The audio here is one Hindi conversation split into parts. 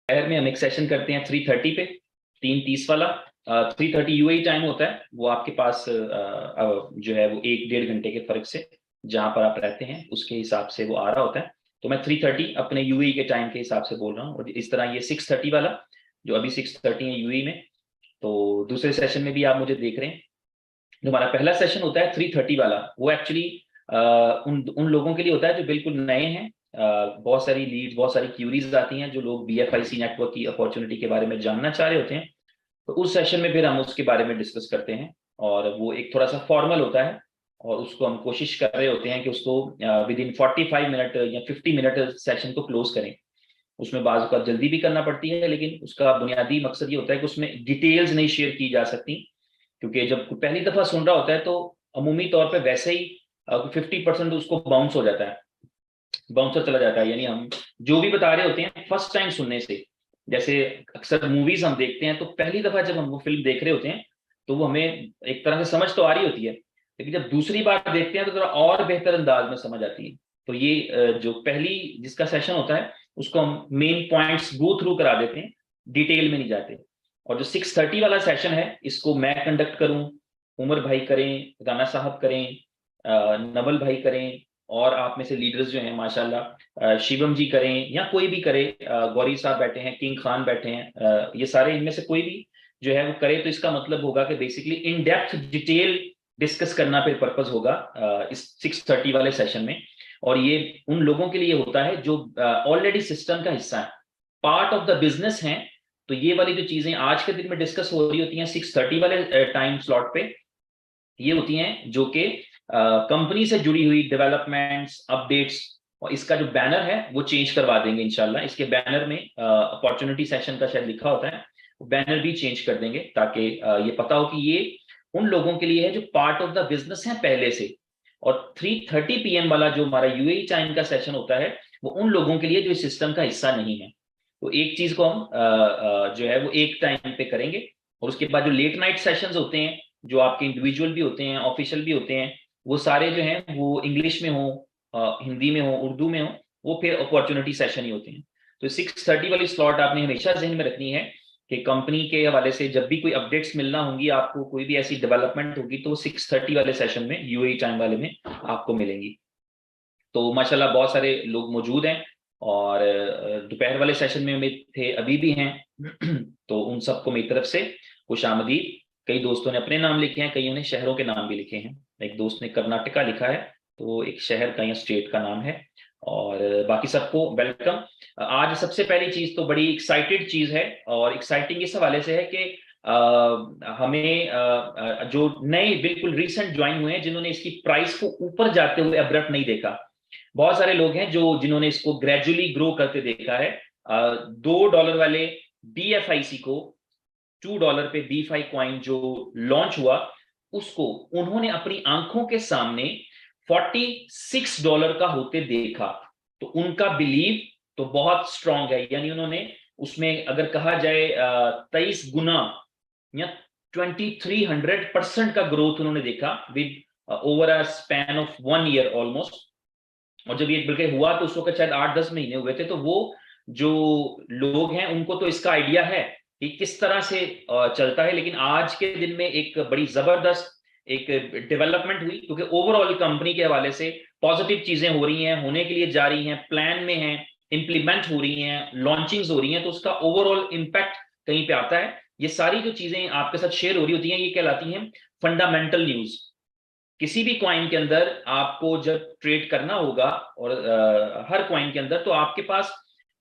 दोपहर में हम एक सेशन करते हैं 3:30 पे, 3:30 वाला। 3:30 यूएई टाइम होता है, वो आपके पास जो है वो 1-1.5 घंटे के फर्क से जहां पर आप रहते हैं उसके हिसाब से वो आ रहा होता है। तो मैं 3:30 अपने यूएई के टाइम के हिसाब से बोल रहा हूँ, और इस तरह ये 6:30 वाला, जो अभी 6:30 है यूएई में। तो दूसरे सेशन में भी आप मुझे देख रहे हैं। जो हमारा पहला सेशन होता है 3:30 वाला, वो एक्चुअली उन उन लोगों के लिए होता है जो बिल्कुल नए हैं। बहुत सारी लीड, बहुत सारी क्यूरीज आती हैं, जो लोग बीएफआईसी नेटवर्क की अपॉर्चुनिटी के बारे में जानना चाह रहे होते हैं। तो उस सेशन में फिर हम उसके बारे में डिस्कस करते हैं, और वो एक थोड़ा सा फॉर्मल होता है। और उसको हम कोशिश कर रहे होते हैं कि उसको विद इन 45 मिनट या 50 मिनट सेशन को क्लोज करें। उसमें बाज़ का जल्दी भी करना पड़ती है, लेकिन उसका बुनियादी मकसद ये होता है कि उसमें डिटेल्स नहीं शेयर की जा सकती, क्योंकि जब कोई पहली दफा सुन रहा होता है तो अमूमी तौर पे वैसे ही 50% उसको बाउंस हो जाता है, बाउंसर चला जाता है। यानी हम जो भी बता रहे होते हैं फर्स्ट टाइम सुनने से, जैसे अक्सर मूवीज हम देखते हैं तो पहली दफा जब हम वो फिल्म देख रहे होते हैं तो वो हमें एक तरह से समझ तो आ रही होती है, लेकिन जब दूसरी बार देखते हैं तो थोड़ा और बेहतर अंदाज में समझ आती है। तो ये जो पहली जिसका सेशन होता है उसको हम मेन पॉइंट्स गो थ्रू करा देते हैं, डिटेल में नहीं जाते। और जो 6:30 वाला सेशन है इसको मैं कंडक्ट करूं, उमर भाई करें, राना साहब करें, नवल भाई करें, और आप में से लीडर्स जो हैं माशाल्लाह, शिवम जी करें या कोई भी करे, गौरी साहब बैठे हैं, किंग खान बैठे हैं, ये सारे इनमें से कोई भी जो है वो करे, तो इसका मतलब होगा कि basically in depth detail discuss करना फिर पर्पस होगा इस 6:30 वाले सेशन में। और ये उन लोगों के लिए होता है जो ऑलरेडी सिस्टम का हिस्सा है, पार्ट ऑफ द बिजनेस हैं। तो ये वाली जो चीजें आज के दिन में डिस्कस हो रही होती हैं 6:30 वाले टाइम स्लॉट पे, ये होती हैं जो कि कंपनी से जुड़ी हुई डेवलपमेंट्स, अपडेट्स। और इसका जो बैनर है वो चेंज करवा देंगे इंशाल्लाह। इसके बैनर में अपॉर्चुनिटी सेशन का शायद लिखा होता है, वो बैनर भी चेंज कर देंगे ताकि ये पता हो कि ये उन लोगों के लिए है जो पार्ट ऑफ द बिजनेस है पहले से। और 3:30 पीएम वाला जो हमारा यूएई टाइम का सेशन होता है वो उन लोगों के लिए जो इस सिस्टम का हिस्सा नहीं है। तो एक चीज को हम जो है वो एक टाइम पे करेंगे। और उसके बाद जो लेट नाइट सेशंस होते हैं, जो आपके इंडिविजुअल भी होते हैं, ऑफिशियल भी होते हैं, वो सारे जो हैं वो इंग्लिश में हो, हिंदी में हो, उर्दू में हो, वो फिर अपॉर्चुनिटी सेशन ही होते हैं। तो 6:30 वाली स्लॉट आपने हमेशा जहन में रखनी है कि कंपनी के हवाले से जब भी कोई अपडेट्स मिलना होंगी आपको, कोई भी ऐसी डेवलपमेंट होगी, तो 6:30 वाले सेशन में, यूएई टाइम वाले में आपको मिलेंगी। तो माशाल्लाह बहुत सारे लोग मौजूद हैं, और दोपहर वाले सेशन में भी थे, अभी भी हैं। तो उन सबको मेरी तरफ से खुश आमदीद। कई दोस्तों ने अपने नाम लिखे हैं, कईयों ने शहरों के नाम भी लिखे हैं। एक दोस्त ने कर्नाटका लिखा है, तो एक शहर का या स्टेट का नाम है। और बाकी सबको वेलकम। आज सबसे पहली चीज तो बड़ी एक्साइटेड चीज है, और एक्साइटिंग इस हवाले से है कि हमें जो नए बिल्कुल रिसेंट ज्वाइन हुए हैं, जिन्होंने इसकी प्राइस को ऊपर जाते हुए अब्रप्ट नहीं देखा, बहुत सारे लोग हैं जो जिन्होंने इसको ग्रेजुअली ग्रो करते देखा है। $2 वाले बीएफआईसी को $2 पे बीफाई कॉइन जो लॉन्च हुआ, उसको उन्होंने अपनी आंखों के सामने $46 का होते देखा। तो उनका बिलीव तो बहुत स्ट्रांग है, यानी उन्होंने उसमें अगर कहा जाए 23 गुना या 2300% का ग्रोथ उन्होंने देखा with over a span of 1 year almost. और जब ये बल्कि हुआ तो उस वक्त शायद 8-10 महीने हुए थे। तो वो जो लोग हैं उनको तो इसका आइडिया है कि किस तरह से चलता है। लेकिन आज के दिन में एक बड़ी जबरदस्त एक डेवलपमेंट हुई, क्योंकि ओवरऑल कंपनी के हवाले से पॉजिटिव चीजें हो रही हैं, होने के लिए जा रही हैं, प्लान में हैं, इंप्लीमेंट हो रही हैं, लॉन्चिंग्स हो रही हैं, तो उसका ओवरऑल इम्पैक्ट कहीं पे आता है। ये सारी जो चीजें आपके साथ शेयर हो रही होती हैं ये कहलाती हैं फंडामेंटल न्यूज। किसी भी कॉइन के अंदर आपको जब ट्रेड करना होगा, और हर कॉइन के अंदर, तो आपके पास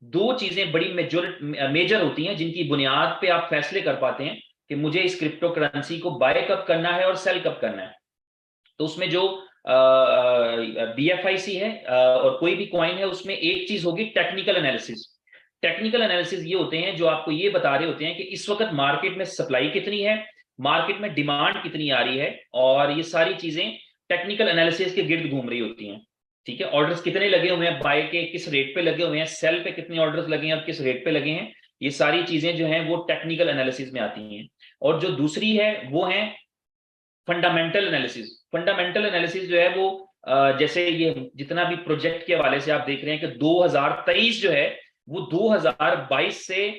दो चीजें बड़ी मेजर होती हैं जिनकी बुनियाद पे आप फैसले कर पाते हैं कि मुझे इस क्रिप्टो करेंसी को बाय कब करना है और सेल कब करना है। तो उसमें जो बीएफआईसी है और कोई भी कॉइन है, उसमें एक चीज होगी टेक्निकल एनालिसिस। टेक्निकल एनालिसिस ये होते हैं जो आपको ये बता रहे होते हैं कि इस वक्त मार्केट में सप्लाई कितनी है, मार्केट में डिमांड कितनी आ रही है, और ये सारी चीजें टेक्निकल एनालिसिस के गिर्द घूम रही होती हैं। ठीक है, ऑर्डर्स कितने लगे हुए हैं, बाय के किस रेट पे लगे हुए हैं, सेल पे कितने ऑर्डर्स लगे हैं और किस रेट पे लगे हैं, ये सारी चीजें जो हैं वो टेक्निकल एनालिसिस में आती हैं। और जो दूसरी है वो है फंडामेंटल एनालिसिस। फंडामेंटल एनालिसिस जो है वो जैसे ये जितना भी प्रोजेक्ट के हवाले से आप देख रहे हैं कि 2023 जो है वो 2022 से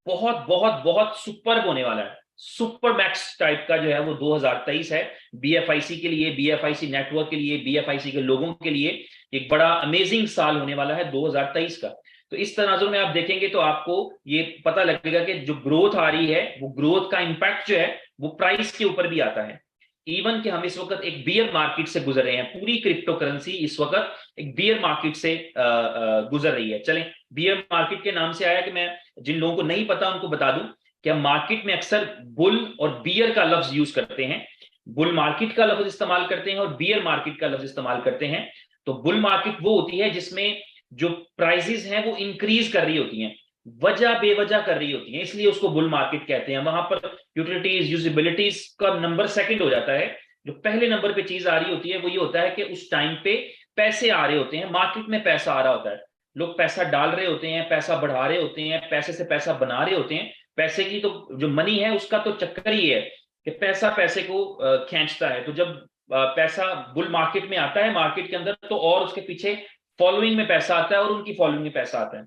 बहुत बहुत बहुत सुपर होने वाला है। सुपर मैक्स टाइप का जो है वो 2023 है बीएफआईसी के लिए, बीएफआईसी नेटवर्क के लिए, बीएफआईसी के लोगों के लिए एक बड़ा अमेजिंग साल होने वाला है 2023 का। तो इस तनाजुर में आप देखेंगे तो आपको ये पता लगेगा कि जो ग्रोथ आ रही है वो ग्रोथ का इंपैक्ट जो है वो प्राइस के ऊपर भी आता है। इवन कि हम इस वक्त एक बियर मार्केट से गुजर रहे हैं, पूरी क्रिप्टो करेंसी इस वक्त एक बियर मार्केट से गुजर रही है। चलें, बियर मार्केट के नाम से आया कि मैं जिन लोगों को नहीं पता उनको बता दूं कि हम मार्केट में अक्सर बुल और बियर का लफ्ज यूज करते हैं। बुल मार्केट का लफ्ज इस्तेमाल करते हैं और बियर मार्केट का लफ्ज इस्तेमाल करते हैं। तो बुल मार्केट वो होती है जिसमें जो प्राइसेस हैं वो इंक्रीज कर रही होती हैं, वजह बेवजह कर रही होती हैं, इसलिए उसको बुल मार्केट कहते हैं। वहां पर यूटिलिटीज यूजिबिलिटीज का नंबर सेकंड हो जाता है। जो पहले नंबर पे चीज आ रही होती है वो ये होता है कि उस टाइम पे पैसे आ रहे होते हैं, मार्केट में पैसा आ रहा होता है, लोग पैसा डाल रहे होते हैं, पैसा बढ़ा रहे होते हैं, पैसे से पैसा बना रहे होते हैं। पैसे की तो जो मनी है उसका तो चक्कर ही है कि पैसा पैसे को खींचता है। तो जब पैसा बुल मार्केट में आता है मार्केट के अंदर, तो और उसके पीछे फॉलोइंग में पैसा आता है और उनकी फॉलोइंग में पैसा आता है।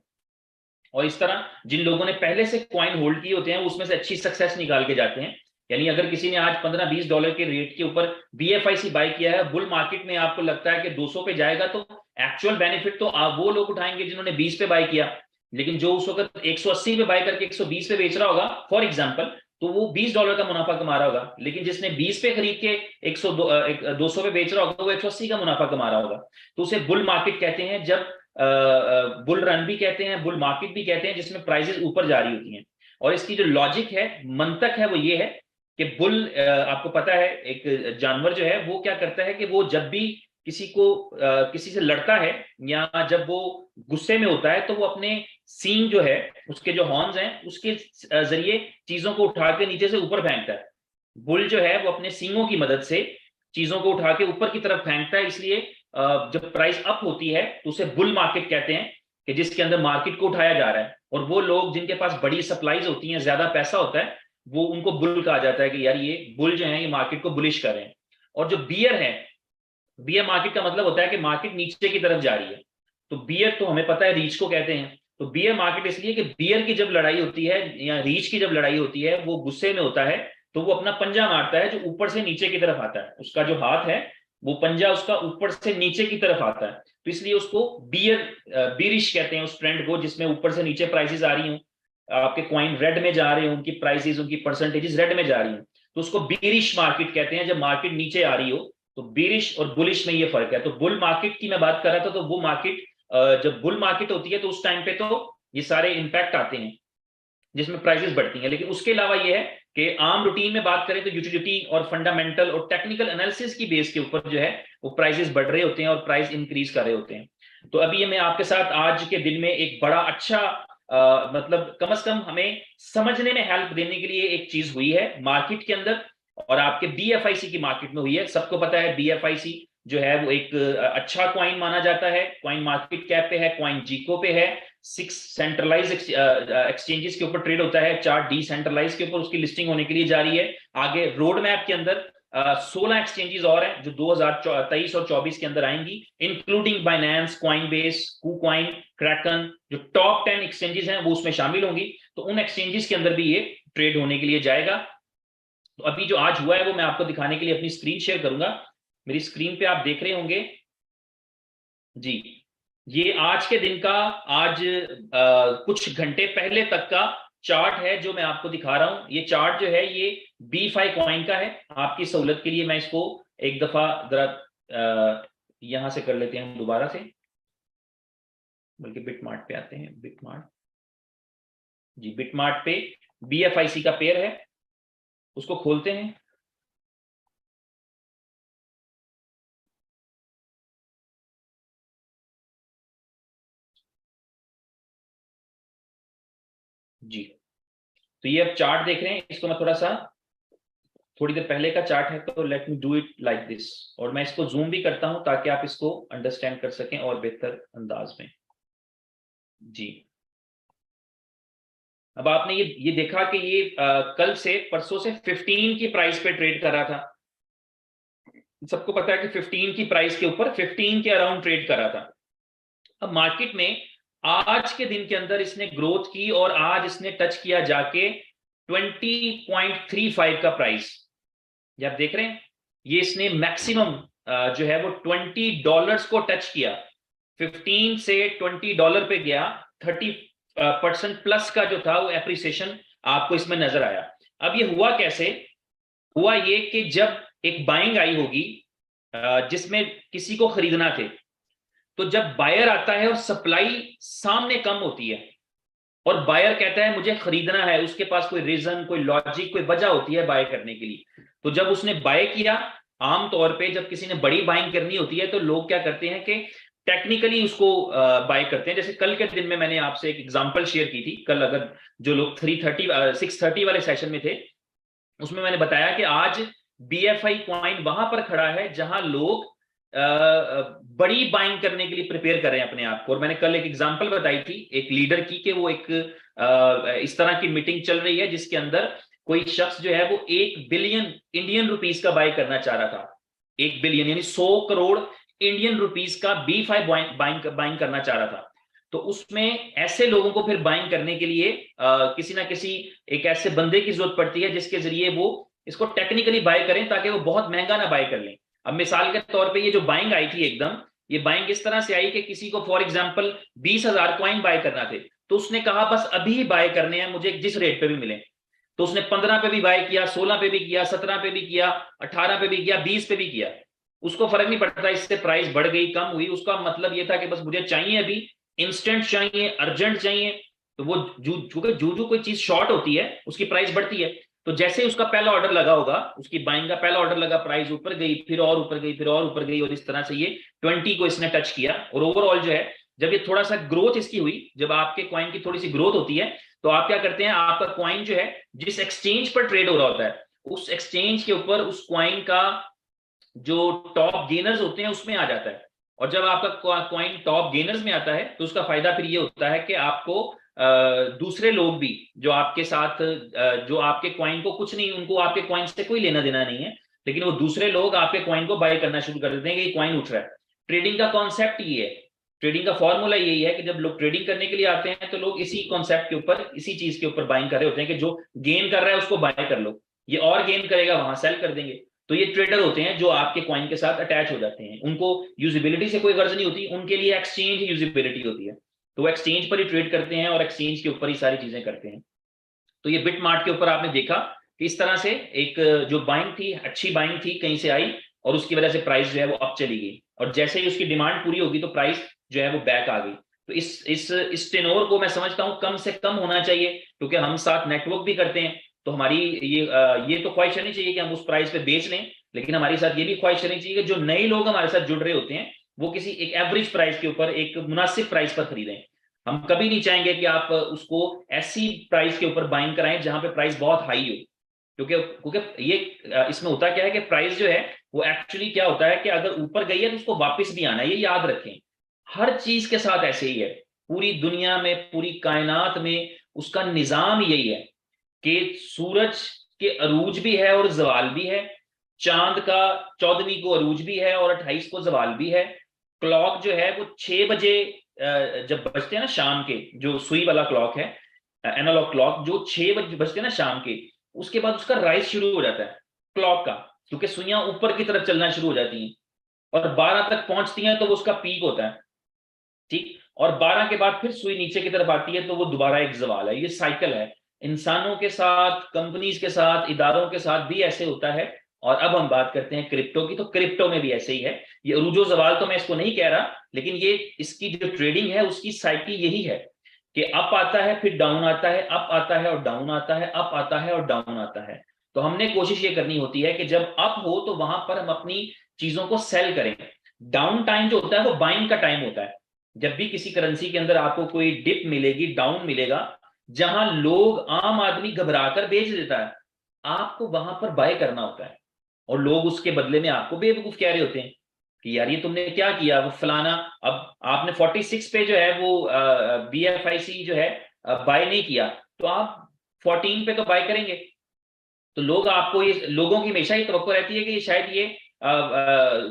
और इस तरह जिन लोगों ने पहले से कॉइन होल्ड किए होते हैं उसमें से अच्छी सक्सेस निकाल के जाते हैं। यानी अगर किसी ने आज 15-20 डॉलर के रेट के ऊपर बीएफआईसी बाय किया है, बुल मार्केट में आपको लगता है कि 200 पे जाएगा, तो एक्चुअल बेनिफिट तो आप वो लोग उठाएंगे जिन्होंने 20 पे बाय किया। लेकिन जो उस वक्त 180 पे बाय करके 120 पे बेच रहा होगा फॉर एग्जाम्पल, तो वो 20 डॉलर का मुनाफा कमा रहा होगा। लेकिन जिसने 20 पे खरीद के 200 पे बेच रहा होगा वो 180 का मुनाफा कमा रहा होगा। तो उसे बुल मार्केट कहते हैं। जब बुल रन भी कहते हैं, बुल मार्केट भी कहते हैं, जिसमें प्राइसेस ऊपर जा रही होती हैं। और इसकी जो लॉजिक है, मंतक है, वो ये है कि बुल, आपको पता है एक जानवर जो है वो क्या करता है कि वो जब भी किसी से लड़ता है या जब वो गुस्से में होता है तो वो अपने सींग जो है, उसके जो हॉर्न्स हैं, उसके जरिए चीजों को उठा के नीचे से ऊपर फेंकता है। बुल जो है वो अपने सींगों की मदद से चीजों को उठा के ऊपर की तरफ फेंकता है। इसलिए जब प्राइस अप होती है तो उसे बुल मार्केट कहते हैं कि जिसके अंदर मार्केट को उठाया जा रहा है। और वो लोग जिनके पास बड़ी सप्लाईज होती हैं, ज्यादा पैसा होता है, वो उनको बुल कहा जाता है कि यार ये बुल जो है ये मार्केट को बुलिश कर रहे हैं। और जो बियर है, बियर मार्केट का मतलब होता है कि मार्केट नीचे की तरफ जा रही है। तो बियर तो हमें पता है रीच को कहते हैं। तो बियर मार्केट इसलिए कि बियर की जब लड़ाई होती है या रीच की जब लड़ाई होती है, वो गुस्से में होता है तो वो अपना पंजा मारता है जो ऊपर से नीचे की तरफ आता है। उसका जो हाथ है वो पंजा उसका ऊपर से नीचे की तरफ आता है। तो इसलिए उसको बीरिश कहते हैं उस ट्रेंड को जिसमें ऊपर से नीचे प्राइसेस आ रही हूँ, आपके क्वाइन रेड में जा रहे हो, उनकी प्राइसेस उनकी परसेंटेजेस रेड में जा रही हैं, तो उसको बीरिश मार्केट कहते हैं। जब मार्केट नीचे आ रही हो तो बीरिश और बुलिश में ये फर्क है। तो बुल मार्केट की मैं बात कर रहा था, तो वो मार्केट जब बुल मार्केट होती है तो उस टाइम पे तो ये सारे इंपैक्ट आते हैं जिसमें प्राइसेस बढ़ती हैं। लेकिन उसके अलावा ये है कि आम रूटीन में बात करें तो यूटिलिटी और फंडामेंटल और टेक्निकल एनालिसिस की बेस के ऊपर जो है वो प्राइसेस बढ़ रहे होते हैं और प्राइस इंक्रीज कर रहे होते हैं। तो अभी मैं आपके साथ आज के दिन में एक बड़ा अच्छा मतलब कम से कम हमें समझने में हेल्प देने के लिए एक चीज हुई है मार्केट के अंदर, और आपके बीएफआईसी की मार्केट में हुई है। सबको पता है बीएफआईसी जो है वो एक अच्छा क्वाइन माना जाता है, क्वाइन मार्केट कैप पे है, क्वाइन जीको पे है, 6 सेंट्रलाइज एक्सचेंजेस के ऊपर ट्रेड होता है, 4 डिसेंट्रलाइज के ऊपर उसकी लिस्टिंग होने के लिए जा रही है। आगे रोड मैप के अंदर 16 एक्सचेंजेस और हैं जो 2023 और 24 के अंदर आएंगी, इंक्लूडिंग बाइनेंस, क्वाइनबेस, कुकॉइन, क्रैकन। जो टॉप 10 एक्सचेंजेस हैं वो उसमें शामिल होंगी। तो उन एक्सचेंजेस के अंदर भी ये ट्रेड होने के लिए जाएगा। तो अभी जो आज हुआ है वो मैं आपको दिखाने के लिए अपनी स्क्रीन शेयर करूंगा। मेरी स्क्रीन पे आप देख रहे होंगे जी, ये आज के दिन का, आज कुछ घंटे पहले तक का चार्ट है जो मैं आपको दिखा रहा हूं। ये चार्ट जो है ये B5 कॉइन का है। आपकी सहूलत के लिए मैं इसको एक दफा जरा यहां से कर लेते हैं हम दोबारा से, बल्कि बिटमार्ट पे आते हैं। बिटमार्ट, जी बिटमार्ट पे BFIC का पेयर है, उसको खोलते हैं। जी, तो ये अब चार्ट देख रहे हैं, इसको मैं थोड़ी देर पहले का चार्ट है, तो let me do it like this. और मैं इसको जूम भी करता हूं ताकि आप इसको अंडरस्टैंड कर सकें और बेहतर अंदाज में। जी, अब आपने ये देखा कि ये कल से परसों से 15 की प्राइस पे ट्रेड कर रहा था। सबको पता है कि 15 की प्राइस के ऊपर 15 के अराउंड ट्रेड कर रहा था। अब मार्केट में आज के दिन के अंदर इसने ग्रोथ की और आज इसने टच किया जाके 20.35 का प्राइस। ये आप देख रहे हैं, ये इसने मैक्सिमम जो है वो $20 को टच किया। 15 से $20 पे गया। 30% प्लस का जो था वो एप्रिसिएशन आपको इसमें नजर आया। अब ये हुआ कैसे? हुआ ये कि जब एक बाइंग आई होगी जिसमें किसी को खरीदना थे, तो जब बायर आता है और सप्लाई सामने कम होती है और बायर कहता है मुझे खरीदना है, उसके पास कोई रीजन, कोई लॉजिक, कोई वजह होती है बाय करने के लिए, तो जब उसने बाय किया, आमतौर पे जब किसी ने बड़ी बाइंग करनी होती है तो लोग क्या करते हैं कि टेक्निकली उसको बाय करते हैं। जैसे कल के दिन में मैंने आपसे एक एग्जांपल शेयर की थी। कल अगर जो लोग 630 वाले सेशन में थे, उसमें मैंने बताया कि आज BFI कॉइन वहां पर खड़ा है जहां लोग बड़ी बाइंग करने के लिए प्रिपेयर कर रहे हैं अपने आप को। और मैंने कल एक एग्जांपल बताई थी एक लीडर की कि वो एक इस तरह की मीटिंग चल रही है जिसके अंदर कोई शख्स जो है वो 1 बिलियन इंडियन रुपीस का बाय करना चाह रहा था। 1 बिलियन यानी 100 करोड़ इंडियन रुपीस का B5 बाइंग करना चाह रहा था। तो उसमें ऐसे लोगों को फिर बाइंग करने के लिए किसी ना किसी एक ऐसे बंदे की जरूरत पड़ती है जिसके जरिए वो इसको टेक्निकली बाय करें ताकि वो बहुत महंगा ना बाय कर लें। अब मिसाल के तौर पे ये जो बाइंग आई थी एकदम, ये बाइंग इस तरह से आई कि किसी को फॉर एग्जांपल 20,000 कॉइन बाय करना थे, तो उसने कहा बस अभी ही बाय करने हैं मुझे जिस रेट पे भी मिले। तो उसने 15 पे भी बाय किया, 16 पे भी किया, 17 पे भी किया, 18 पे भी किया, 20 पे भी किया। उसको फर्क नहीं पड़ता इससे प्राइस बढ़ गई कम हुई, उसका मतलब ये था कि बस मुझे चाहिए अभी, इंस्टेंट चाहिए, अर्जेंट चाहिए। तो वो जो कोई चीज शॉर्ट होती है उसकी प्राइस बढ़ती है। तो जैसे ही उसका पहला ऑर्डर लगा होगा, उसकी बाइंग का पहला ऑर्डर लगा, प्राइस ऊपर गई, फिर और ऊपर गई, फिर और ऊपर गई, और इस तरह से ये 20 को इसने टच किया। और ओवरऑल जो है, जब ये थोड़ा सा ग्रोथ इसकी हुई, जब आपके कॉइन की थोड़ी सी ग्रोथ होती है, तो आप क्या करते हैं, आपका कॉइन जो है जिस एक्सचेंज पर ट्रेड हो रहा होता है, उस एक्सचेंज के ऊपर उस कॉइन का जो टॉप गेनर्स होते हैं उसमें आ जाता है। और जब आपका कॉइन टॉप गेनर्स में आता है तो उसका फायदा फिर ये होता है कि आपको दूसरे लोग भी जो आपके साथ जो आपके कॉइन को कुछ नहीं, उनको आपके कॉइन से कोई लेना देना नहीं है, लेकिन वो दूसरे लोग आपके कॉइन को बाय करना शुरू कर देते हैं कि ये कॉइन उठ रहा है। ट्रेडिंग का कॉन्सेप्ट ये है, ट्रेडिंग का फॉर्मूला यही है कि जब लोग ट्रेडिंग करने के लिए आते हैं तो लोग इसी कॉन्सेप्ट के ऊपर, इसी चीज के ऊपर बाइंग कर रहे होते हैं कि जो गेन कर रहा है उसको बाय कर लो, ये और गेन करेगा वहां सेल कर देंगे। तो ये ट्रेडर होते हैं जो आपके कॉइन के साथ अटैच हो जाते हैं, उनको यूजिबिलिटी से कोई गर्ज नहीं होती, उनके लिए एक्सचेंज ही यूजिबिलिटी होती है। तो वो एक्सचेंज पर ही ट्रेड करते हैं और एक्सचेंज के ऊपर ही सारी चीजें करते हैं। तो ये बिट मार्ट के ऊपर आपने देखा कि इस तरह से एक जो बाइंग थी, अच्छी बाइंग थी, कहीं से आई और उसकी वजह से प्राइस जो है वो अप चली गई, और जैसे ही उसकी डिमांड पूरी होगी तो प्राइस जो है वो बैक आ गई। तो इस टेनोर को मैं समझता हूं कम से कम होना चाहिए, क्योंकि हम साथ नेटवर्क भी करते हैं। तो हमारी ये तो ख्वाहिश नहीं चाहिए कि हम उस प्राइस पे बेच लें, लेकिन हमारी साथ ये भी ख्वाहिश नहीं चाहिए कि जो नए लोग हमारे साथ जुड़ रहे होते हैं वो किसी एक एवरेज प्राइस के ऊपर, एक मुनासिब प्राइस पर खरीदें। हम कभी नहीं चाहेंगे कि आप उसको ऐसी प्राइस के ऊपर बाइंग कराएं जहां पे प्राइस बहुत हाई हो, क्योंकि क्योंकि ये इसमें होता क्या है कि प्राइस जो है वो एक्चुअली क्या होता है कि अगर ऊपर गई है तो उसको वापस भी आना है, ये याद रखें। हर चीज के साथ ऐसे ही है, पूरी दुनिया में, पूरी कायनात में उसका निजाम यही है कि सूरज के अरूज भी है और जवाल भी है, चांद का 14वीं को अरूज भी है और 28 को जवाल भी है। क्लॉक जो है वो 6 बजे जब बजते हैं ना शाम के, जो सुई वाला क्लॉक है, एनालॉग क्लॉक, जो 6 बजे बजते हैं ना शाम के, उसके बाद उसका राइज शुरू हो जाता है क्लॉक का, क्योंकि सुइयां ऊपर की तरफ चलना शुरू हो जाती हैं और 12 तक पहुंचती हैं तो वो उसका पीक होता है, ठीक। और 12 के बाद फिर सुई नीचे की तरफ आती है तो वो दोबारा एक जवाल है। ये साइकिल है, इंसानों के साथ, कंपनीज के साथ, इदारों के साथ भी ऐसे होता है। और अब हम बात करते हैं क्रिप्टो की, तो क्रिप्टो में भी ऐसे ही है। ये अरूजो जवाल तो मैं इसको नहीं कह रहा, लेकिन ये इसकी जो ट्रेडिंग है उसकी साइकिल यही है कि अप आता है, फिर डाउन आता है, अप आता है और डाउन आता है, अप आता है और डाउन आता है। तो हमने कोशिश ये करनी होती है कि जब अप हो तो वहां पर हम अपनी चीजों को सेल करें। डाउन टाइम जो होता है वो बाइंग का टाइम होता है। जब भी किसी करेंसी के अंदर आपको कोई डिप मिलेगी, डाउन मिलेगा, जहां लोग, आम आदमी घबराकर बेच देता है, आपको वहां पर बाय करना होता है। और लोग उसके बदले में आपको बेवकूफ कह रहे होते हैं कि यार ये तुमने क्या किया, वो फलाना। अब आपने 46 पे जो है वो BFIC जो है बाय नहीं किया, तो आप 14 पे तो बाय करेंगे। तो लोग आपको, ये लोगों की हमेशा ही तवक्को रहती है कि ये शायद ये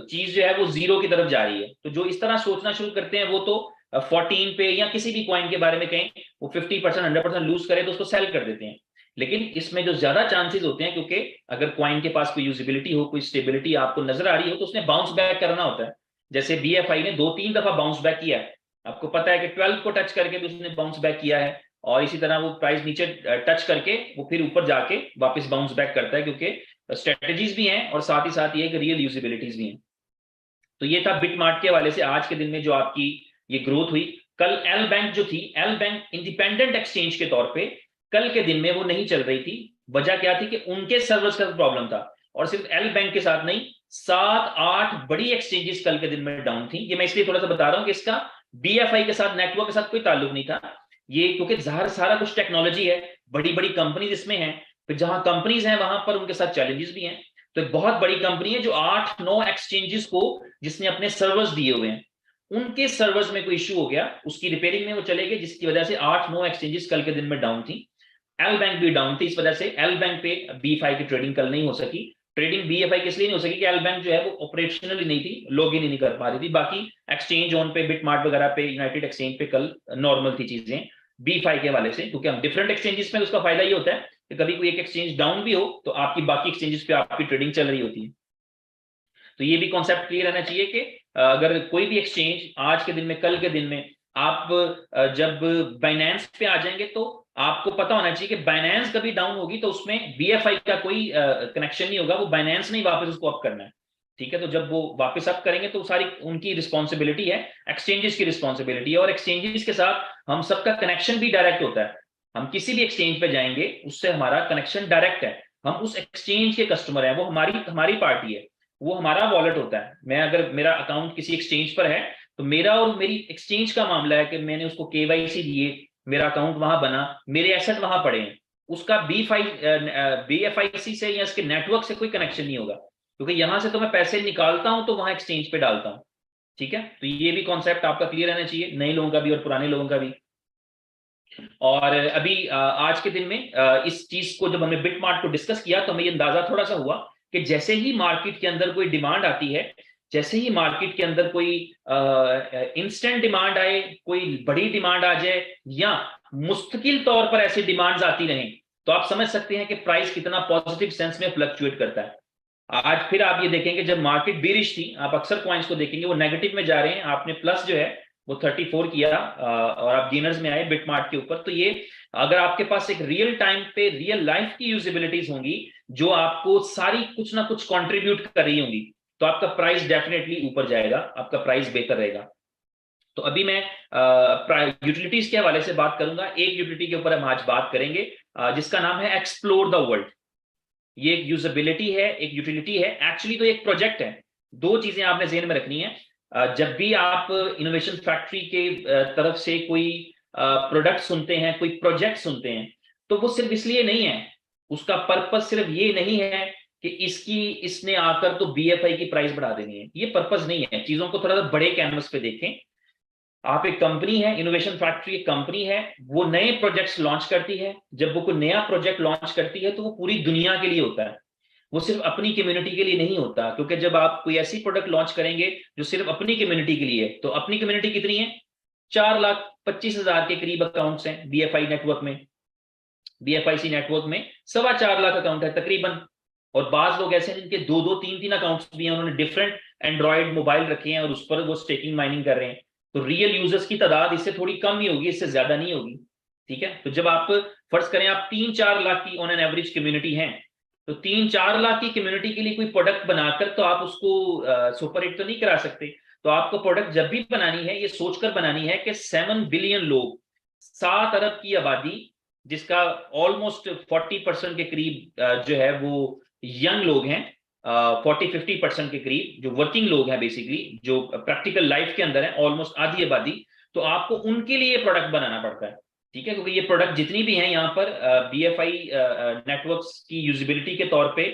चीज जो है वो जीरो की तरफ जा रही है। तो जो इस तरह सोचना शुरू करते हैं वो तो 14 पे या किसी भी कॉइन के बारे में कहें, वो 50% 100% लूज करे तो उसको सेल कर देते हैं। लेकिन इसमें जो ज्यादा चांसेस होते हैं, क्योंकि अगर कॉइन के पास कोई यूजिबिलिटी हो, कोई स्टेबिलिटी आपको नजर आ रही हो, तो उसने बाउंस बैक करना होता है। जैसे BFI ने 2-3 दफा बाउंस बैक किया है, आपको पता है कि 12 को टच करके भी उसने बाउंस बैक किया है, और इसी तरह वो प्राइस नीचे टच करके वो फिर ऊपर जाके वापस बाउंस बैक करता है, क्योंकि स्ट्रेटजीज भी हैं और साथ ही साथ ये रियल यूजिबिलिटीज भी हैं। तो ये था बिटमार्ट के हवाले से आज के दिन में जो आपकी ये ग्रोथ हुई। कल एल बैंक जो थी, एल बैंक इंडिपेंडेंट एक्सचेंज के तौर पे कल के दिन में वो नहीं चल रही थी। वजह क्या थी कि उनके सर्वर्स का प्रॉब्लम था, और सिर्फ एल बैंक के साथ नहीं, 7-8 बड़ी एक्सचेंजेस कल के दिन में डाउन थी। ये मैं इसलिए थोड़ा सा बता रहा हूं कि इसका BFI के साथ, नेटवर्क के साथ कोई ताल्लुक नहीं था। ये क्योंकि सारा कुछ टेक्नोलॉजी है, बड़ी बड़ी कंपनीज इसमें हैं, फिर जहां कंपनीज हैं वहां पर उनके साथ चैलेंजेस भी हैं। तो एक बहुत बड़ी कंपनी है जो 8-9 एक्सचेंजेस को जिसने अपने सर्वर्स दिए हुए हैं, उनके सर्वर्स में कोई इश्यू हो गया, उसकी रिपेयरिंग में वो चले गए, जिसकी वजह से 8-9 एक्सचेंजेस कल के दिन में डाउन थी। एल बैंक भी डाउन थी, इस वजह से एल बैंक पे BFI की ट्रेडिंग कल नहीं हो सकी। ट्रेडिंग BFI किस लिए नहीं हो सकी कि एल बैंक जो है वो ऑपरेशनली नहीं थी, लॉग इन नहीं कर पा रही थी। बाकी एक्सचेंज ऑन पे, बिटमार्ट वगैरह पे, यूनाइटेड एक्सचेंज पे कल नॉर्मल थी चीजें BFI के हवाले से, क्योंकि हम डिफरेंट एक्सचेंजेस में उसका फायदा ये होता है कि कभी कोई एक एक्सचेंज डाउन भी हो तो आपकी बाकी एक्सचेंजेस पे आपकी ट्रेडिंग चल रही होती है। तो ये भी कॉन्सेप्ट क्लियर रहना चाहिए कि अगर कोई भी एक्सचेंज आज के दिन में, कल के दिन में आप जब बाइनेंस पे आ जाएंगे तो आपको पता होना चाहिए कि बाइनेंस कभी डाउन होगी तो उसमें BFI का कोई कनेक्शन नहीं होगा, वो बाइनेंस नहीं वापस उसको अप करना है। ठीक है, तो जब वो वापस अप करेंगे तो सारी उनकी रिस्पॉन्सिबिलिटी है, एक्सचेंजेस की रिस्पॉन्सिबिलिटी है, और एक्सचेंजेस के साथ हम सबका कनेक्शन भी डायरेक्ट होता है। हम किसी भी एक्सचेंज पे जाएंगे उससे हमारा कनेक्शन डायरेक्ट है, हम उस एक्सचेंज के कस्टमर हैं, वो हमारी हमारी पार्टी है, वो हमारा वॉलेट होता है। मैं अगर मेरा अकाउंट किसी एक्सचेंज पर है तो मेरा और मेरी एक्सचेंज का मामला है कि मैंने उसको KYC दिए, मेरा अकाउंट वहां बना, मेरे एसेट वहां पड़े हैं, उसका BFIC से या इसके नेटवर्क से कोई कनेक्शन नहीं होगा, क्योंकि यहां से तो मैं पैसे निकालता हूं तो वहां एक्सचेंज पे डालता हूं। ठीक है, तो ये भी कॉन्सेप्ट आपका क्लियर रहना चाहिए, नए लोगों का भी और पुराने लोगों का भी। और अभी आज के दिन में इस चीज को जब हमने बिटमार्ट को डिस्कस किया तो हमें ये अंदाजा थोड़ा सा हुआ कि जैसे ही मार्केट के अंदर कोई डिमांड आती है, जैसे ही मार्केट के अंदर कोई इंस्टेंट डिमांड आए, कोई बड़ी डिमांड आ जाए, या मुस्तकिल तौर पर ऐसी डिमांड्स आती रहें, तो आप समझ सकते हैं कि प्राइस कितना पॉजिटिव सेंस में फ्लक्चुएट करता है। आज फिर आप ये देखेंगे जब मार्केट बेरिश थी, आप अक्सर कॉइन्स को देखेंगे वो नेगेटिव में जा रहे हैं, आपने प्लस जो है वो 34 किया और आप गेनर्स में आए बिटमार्ट के ऊपर। तो ये अगर आपके पास एक रियल टाइम पे रियल लाइफ की यूजिबिलिटीज होंगी जो आपको सारी कुछ ना कुछ कंट्रीब्यूट कर रही होंगी, तो आपका प्राइस डेफिनेटली ऊपर जाएगा, आपका प्राइस बेहतर रहेगा। तो अभी मैं यूटिलिटीज के हवाले से बात करूंगा। एक यूटिलिटी के ऊपर हम आज बात करेंगे जिसका नाम है एक्सप्लोर द वर्ल्ड। ये एक यूजेबिलिटी है, एक यूटिलिटी है, एक्चुअली तो एक प्रोजेक्ट है। दो चीजें आपने जेहन में रखनी है। जब भी आप इनोवेशन फैक्ट्री के तरफ से कोई प्रोडक्ट सुनते हैं, कोई प्रोजेक्ट सुनते हैं, तो वो सिर्फ इसलिए नहीं है, उसका पर्पस सिर्फ ये नहीं है कि इसने आकर तो BFI की प्राइस बढ़ा देनी है, ये पर्पस नहीं है। चीजों को थोड़ा सा बड़े कैनवस पे देखें। आप एक कंपनी है, इनोवेशन फैक्ट्री एक कंपनी है, वो नए प्रोजेक्ट्स लॉन्च करती है। जब वो कोई नया प्रोजेक्ट लॉन्च करती है तो वो पूरी दुनिया के लिए होता है, वो सिर्फ अपनी कम्युनिटी के लिए नहीं होता। क्योंकि जब आप कोई ऐसी प्रोडक्ट लॉन्च करेंगे जो सिर्फ अपनी कम्युनिटी के लिए है, तो अपनी कम्युनिटी कितनी है? 4,25,000 के करीब अकाउंट्स हैं BFI नेटवर्क में। BFIC नेटवर्क में 4.25 लाख अकाउंट है तकरीबन। और बाज लोग ऐसे हैं जिनके 2-2, 3-3 अकाउंट्स भी हैं, उन्होंने डिफरेंट एंड्रॉइड मोबाइल रखे हैं और उस पर वो स्टेकिंग माइनिंग कर रहे हैं। तो रियल यूजर्स की तादाद इससे थोड़ी कम ही होगी, इससे ज्यादा नहीं होगी। ठीक है, तो जब आप फर्ज करें आप 3-4 लाख की ऑन एन एवरेज कम्युनिटी है, तो 3-4 लाख की कम्युनिटी के लिए कोई प्रोडक्ट बनाकर तो आप उसको सुपर हिट तो नहीं करा सकते। तो आपको प्रोडक्ट जब भी बनानी है ये सोचकर बनानी है कि 7 बिलियन लोग, 7 अरब की आबादी, जिसका ऑलमोस्ट 40% के करीब जो है वो यंग लोग हैं, 40-50% के करीब जो वर्किंग लोग हैं, बेसिकली जो प्रैक्टिकल लाइफ के अंदर है, ऑलमोस्ट आधी आबादी। तो आपको उनके लिए प्रोडक्ट बनाना पड़ता है। ठीक है, क्योंकि ये प्रोडक्ट जितनी भी हैं यहाँ पर BFI नेटवर्क्स की यूजिबिलिटी के तौर पे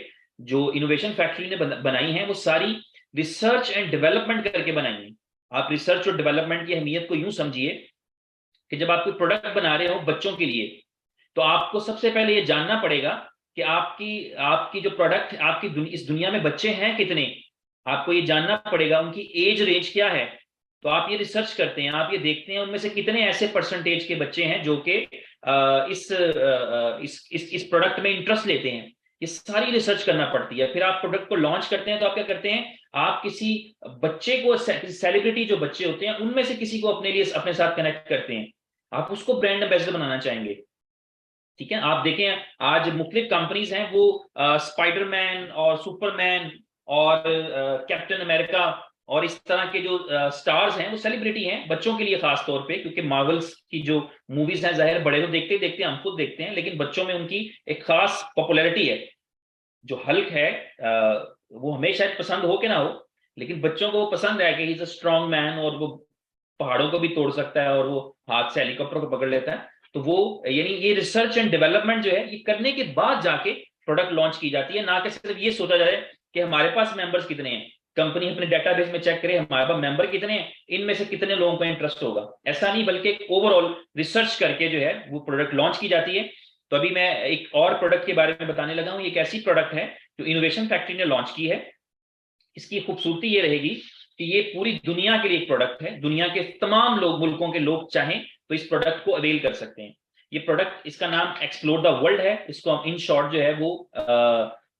जो इनोवेशन फैक्ट्री ने बनाई है, वो सारी रिसर्च एंड डेवलपमेंट करके बनाई है। आप रिसर्च और डेवलपमेंट की अहमियत को यूं समझिए कि जब आप कोई प्रोडक्ट बना रहे हो बच्चों के लिए, तो आपको सबसे पहले ये जानना पड़ेगा कि आपकी आपकी जो प्रोडक्ट, इस दुनिया में बच्चे हैं कितने, आपको ये जानना पड़ेगा उनकी एज रेंज क्या है। तो आप ये रिसर्च करते हैं, आप ये देखते हैं उनमें से कितने ऐसे परसेंटेज के बच्चे हैं जो कि इस प्रोडक्ट में इंटरेस्ट लेते हैं। ये सारी रिसर्च करना पड़ती है। फिर आप प्रोडक्ट को लॉन्च करते हैं तो आप क्या करते हैं, आप किसी बच्चे को, सेलिब्रिटी जो बच्चे होते हैं उनमें से किसी को अपने लिए अपने साथ कनेक्ट करते हैं, आप उसको ब्रांड एम्बेसडर बनाना चाहेंगे। ठीक है, आप देखें आज मुख्तलिफ कंपनीज हैं वो स्पाइडरमैन और सुपरमैन और कैप्टन अमेरिका और इस तरह के जो स्टार्स हैं वो सेलिब्रिटी हैं बच्चों के लिए खास तौर पे, क्योंकि मार्वल्स की जो मूवीज हैं जाहिर बड़े तो देखते ही देखते हैं, हम खुद देखते हैं, लेकिन बच्चों में उनकी एक खास पॉपुलैरिटी है। जो हल्क है वो हमें शायद पसंद हो कि ना हो, लेकिन बच्चों को वो पसंद है कि he is a strong man और वो पहाड़ों को भी तोड़ सकता है और वो हाथ से हेलीकॉप्टर को पकड़ लेता है। तो वो यानी ये रिसर्च एंड डेवलपमेंट जो है ये करने के बाद जाके प्रोडक्ट लॉन्च की जाती है, ना कि सिर्फ ये सोचा जाए कि हमारे पास मेंबर्स कितने हैं, कंपनी अपने डेटाबेस में चेक करे हमारे पास मेंबर कितने हैं, इनमें से कितने लोगों को इंटरेस्ट होगा। ऐसा नहीं, बल्कि एक ओवरऑल रिसर्च करके जो है वो प्रोडक्ट लॉन्च की जाती है। तो अभी मैं एक और प्रोडक्ट के बारे में बताने लगा हूं। एक ऐसी प्रोडक्ट है जो इनोवेशन फैक्ट्री ने लॉन्च की है। इसकी खूबसूरती ये रहेगी कि ये पूरी दुनिया के लिए एक प्रोडक्ट है, दुनिया के तमाम लोग, मुल्कों के लोग चाहें तो इस प्रोडक्ट को अवेल कर सकते हैं। ये प्रोडक्ट, इसका नाम एक्सप्लोर द वर्ल्ड है, इसको हम इन शॉर्ट जो है वो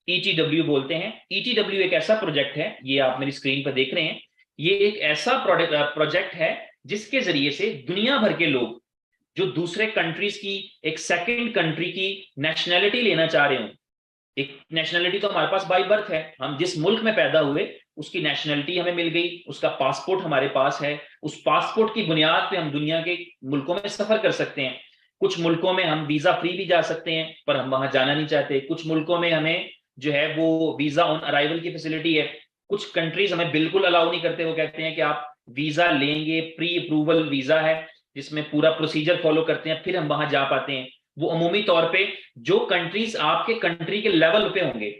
ETW बोलते हैं। ETW एक ऐसा प्रोजेक्ट है, ये आप मेरी स्क्रीन पर देख रहे हैं, ये एक ऐसा प्रोजेक्ट है जिसके जरिए से दुनिया भर के लोग जो दूसरे कंट्रीज की, एक सेकंड कंट्री की नेशनैलिटी लेना चाह रहे हो, एक नेशनैलिटी तो हमारे पास बाय बर्थ है, हम जिस मुल्क में पैदा हुए उसकी नेशनैलिटी हमें मिल गई, उसका पासपोर्ट हमारे पास है, उस पासपोर्ट की बुनियाद पे हम दुनिया के मुल्कों में सफर कर सकते हैं। कुछ मुल्कों में हम वीजा फ्री भी जा सकते हैं पर हम वहां जाना नहीं चाहते, कुछ मुल्कों में हमें जो है वो वीजा ऑन अराइवल की फैसिलिटी है, कुछ कंट्रीज हमें बिल्कुल अलाउ नहीं करते, वो कहते हैं कि आप वीजा लेंगे, प्री अप्रूवल वीजा है जिसमें पूरा प्रोसीजर फॉलो करते हैं फिर हम वहां जा पाते हैं। वो अमूमी तौर पे जो कंट्रीज आपके कंट्री के लेवल पे होंगे,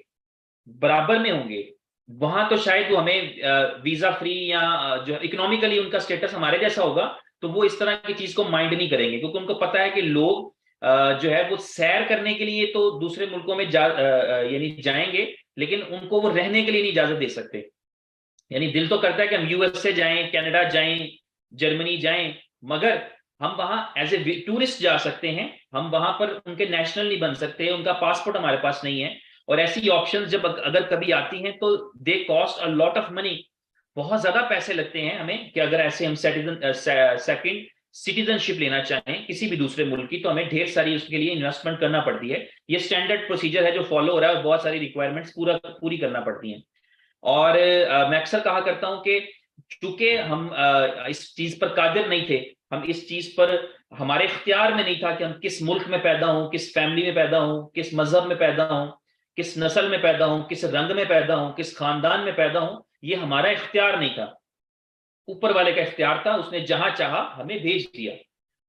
बराबर में होंगे, वहां तो शायद वो हमें वीजा फ्री या जो इकोनॉमिकली उनका स्टेटस हमारे जैसा होगा, तो वो इस तरह की चीज को माइंड नहीं करेंगे, क्योंकि उनको पता है कि लोग जो है वो सैर करने के लिए तो दूसरे मुल्कों में यानी जाएंगे, लेकिन उनको वो रहने के लिए नहीं इजाजत दे सकते। यानी दिल तो करता है कि हम USA जाएं, कनाडा जाएं, जर्मनी जाएं, मगर हम वहां एज ए टूरिस्ट जा सकते हैं, हम वहां पर उनके नेशनल नहीं बन सकते, उनका पासपोर्ट हमारे पास नहीं है। और ऐसी ऑप्शंस जब अगर कभी आती हैं तो they cost a lot of money, बहुत ज्यादा पैसे लगते हैं हमें, कि अगर ऐसे हम सेकंड सिटीजनशिप लेना चाहें किसी भी दूसरे मुल्क की, तो हमें ढेर सारी उसके लिए इन्वेस्टमेंट करना पड़ती है। ये स्टैंडर्ड प्रोसीजर है जो फॉलो हो रहा है और बहुत सारी रिक्वायरमेंट्स पूरी करना पड़ती हैं। और मैं अक्सर कहा करता हूं कि चूंकि हम इस चीज पर कादिर नहीं थे, हम इस चीज पर, हमारे इख्तियार में नहीं था कि हम किस मुल्क में पैदा हों, किस फैमिली में पैदा हों, किस मजहब में पैदा हों, किस नस्ल में पैदा हों, किस रंग में पैदा हों, किस खानदान में पैदा हों, ये हमारा इख्तियार नहीं था, ऊपर वाले का इख्तियार था, उसने जहां चाहा हमें भेज दिया।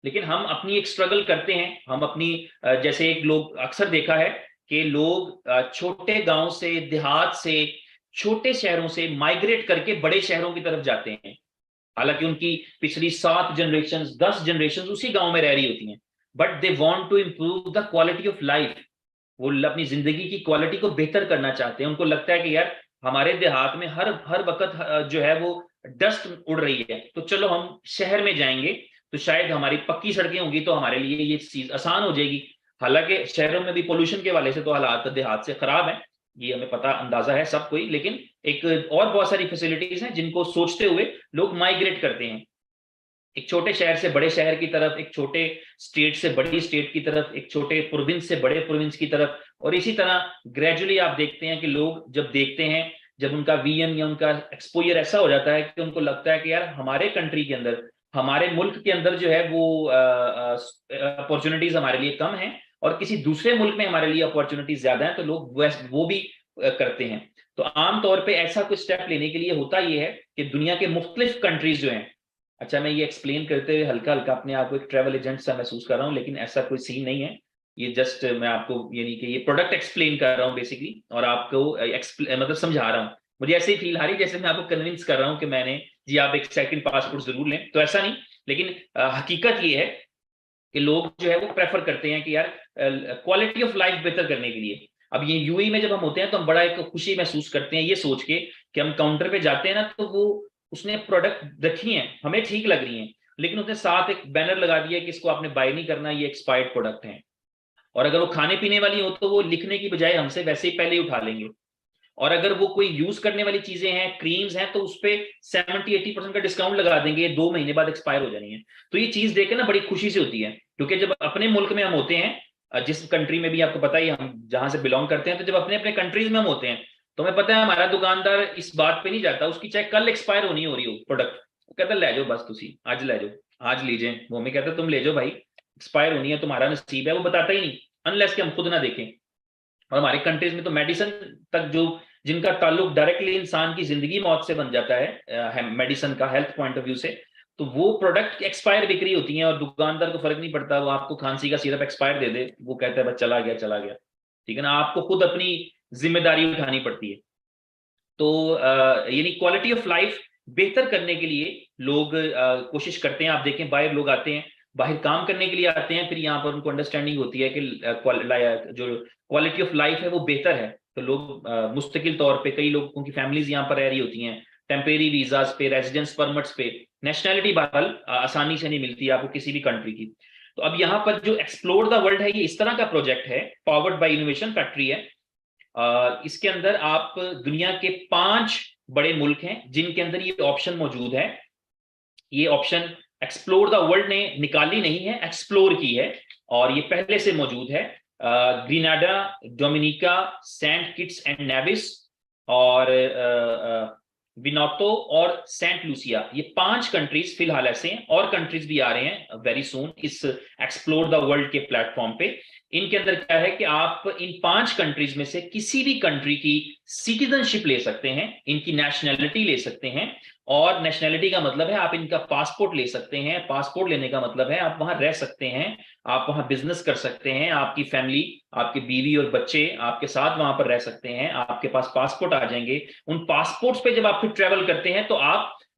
लेकिन हम अपनी एक स्ट्रगल करते हैं, हम अपनी जैसे एक लोग अक्सर देखा है कि लोग छोटे गांव से, देहात से, छोटे शहरों से माइग्रेट करके बड़े शहरों की तरफ जाते हैं, हालांकि उनकी पिछली 7 जनरेशन, 10 जनरेशन उसी गांव में रह रही होती हैं, but they want to improve the quality of life. वो अपनी जिंदगी की क्वालिटी को बेहतर करना चाहते हैं। उनको लगता है कि यार हमारे देहात में हर हर वक्त जो है वो डस्ट उड़ रही है, तो चलो हम शहर में जाएंगे, तो शायद हमारी पक्की सड़कें होंगी तो हमारे लिए ये चीज आसान हो जाएगी। हालांकि शहरों में भी पोल्यूशन के वाले से तो हालात देहात से खराब है, ये हमें पता, अंदाजा है सब कोई, लेकिन एक और बहुत सारी फैसिलिटीज हैं जिनको सोचते हुए लोग माइग्रेट करते हैं, एक छोटे शहर से बड़े शहर की तरफ, एक छोटे स्टेट से बड़ी स्टेट की तरफ, एक छोटे प्रोविंस से बड़े प्रोविंस की तरफ। और इसी तरह ग्रेजुअली आप देखते हैं कि लोग जब देखते हैं, जब उनका वीएम या उनका एक्सपोजर ऐसा हो जाता है कि उनको लगता है कि यार हमारे कंट्री के अंदर, हमारे मुल्क के अंदर जो है वो अपॉर्चुनिटीज हमारे लिए कम है और किसी दूसरे मुल्क में हमारे लिए अपॉर्चुनिटीज ज्यादा है, तो लोग वो भी करते हैं। तो आमतौर पर ऐसा कुछ स्टेप लेने के लिए होता यह है कि दुनिया के मुख्तलिफ कंट्रीज जो हैं, अच्छा मैं ये एक्सप्लेन करते हुए हल्का हल्का अपने आप को एक ट्रैवल एजेंट सा महसूस कर रहा हूँ, लेकिन ऐसा कोई सीन नहीं है, ये जस्ट मैं आपको यानी कि ये प्रोडक्ट एक्सप्लेन कर रहा हूँ बेसिकली, और आपको मतलब समझा रहा हूँ। मुझे ऐसे ही फील आ रही जैसे मैं आपको कन्विंस कर रहा हूँ कि मैंने जी आप एक सेकंड पासपोर्ट जरूर लें, तो ऐसा नहीं, लेकिन हकीकत ये है कि लोग जो है वो प्रेफर करते हैं कि यार क्वालिटी ऑफ लाइफ बेहतर करने के लिए। अब ये यूएई में जब हम होते हैं तो हम बड़ा एक खुशी महसूस करते हैं ये सोच के कि हम काउंटर पे जाते हैं ना, तो वो उसने प्रोडक्ट रखी है, हमें ठीक लग रही है, लेकिन उसने साथ एक बैनर लगा दिया कि इसको आपने बाय नहीं करना, ये एक्सपायर्ड प्रोडक्ट है। और अगर वो खाने पीने वाली हो तो वो लिखने की बजाय हमसे वैसे ही पहले ही उठा लेंगे। और अगर वो कोई यूज करने वाली चीजें हैं, क्रीम्स हैं, तो उस पर 70-80% का डिस्काउंट लगा देंगे, 2 महीने बाद एक्सपायर हो जानी है। तो ये चीज देख के ना बड़ी खुशी से होती है, क्योंकि जब अपने मुल्क में हम होते हैं, जिस कंट्री में भी आपको पता ही हम जहां से बिलोंग करते हैं, तो जब अपने अपने कंट्रीज में हम होते हैं तो हमें पता है हमारा दुकानदार इस बात पे नहीं जाता, उसकी चाहे कल एक्सपायर होनी हो रही हो प्रोडक्ट, वो कहता ले जाओ बस, तुसी आज ले जाओ, आज लीजिए। वो हमें कहता तुम ले जाओ भाई, एक्सपायर होनी है, तुम्हारा नसीब है, वो बताता ही नहीं अनलेस कि हम खुद ना देखें। और हमारे कंट्रीज में तो मेडिसिन तक जो जिनका ताल्लुक डायरेक्टली इंसान की जिंदगी मौत से बन जाता है मेडिसिन का हेल्थ पॉइंट ऑफ व्यू से, तो वो प्रोडक्ट एक्सपायर बिक्री होती है और दुकानदार को फर्क नहीं पड़ता, वो आपको खांसी का सिरप एक्सपायर दे दे, वो कहता है बस चला गया चला गया। ठीक है ना, आपको खुद अपनी जिम्मेदारी उठानी पड़ती है। तो यानी क्वालिटी ऑफ लाइफ बेहतर करने के लिए लोग कोशिश करते हैं। आप देखें बाहर लोग आते हैं, बाहर काम करने के लिए आते हैं, फिर यहाँ पर उनको अंडरस्टैंडिंग होती है कि जो क्वालिटी ऑफ लाइफ है वो बेहतर है, तो लोग मुस्तकिल तौर पे, कई लोगों की फैमिलीज यहाँ पर रह रही होती हैं टेम्परेरी वीजाज पे, रेजिडेंस परमिट्स पे, नेशनैलिटी बहरहाल आसानी से नहीं मिलती आपको किसी भी कंट्री की। तो अब यहाँ पर जो एक्सप्लोर द वर्ल्ड है, ये इस तरह का प्रोजेक्ट है, पावर्ड बाय इनोवेशन फैक्ट्री है। इसके अंदर आप दुनिया के 5 बड़े मुल्क हैं जिनके अंदर ये ऑप्शन मौजूद है। ये ऑप्शन एक्सप्लोर द वर्ल्ड ने निकाली नहीं है, एक्सप्लोर की है, और ये पहले से मौजूद है। Grenada, Dominica, Saint Kitts and Nevis और विनोतो और सेंट लूसिया, ये 5 कंट्रीज फिलहाल ऐसे हैं, और कंट्रीज भी आ रहे हैं वेरी सून इस एक्सप्लोर द वर्ल्ड के प्लेटफॉर्म पे। इनके अंदर क्या है कि आप इन 5 कंट्रीज में से किसी भी कंट्री की सिटीजनशिप ले सकते हैं, इनकी नेशनैलिटी ले सकते हैं, और नेशनैलिटी का मतलब है आप इनका पासपोर्ट ले सकते हैं। पासपोर्ट लेने का मतलब है आप वहां रह सकते हैं, आप वहां बिजनेस कर सकते हैं, आपकी फैमिली, आपकी बीवी और बच्चे आपके साथ वहां पर रह सकते हैं, आपके पास पासपोर्ट आ जाएंगे। उन पासपोर्ट्स पे जब आप फिर ट्रेवल करते हैं तो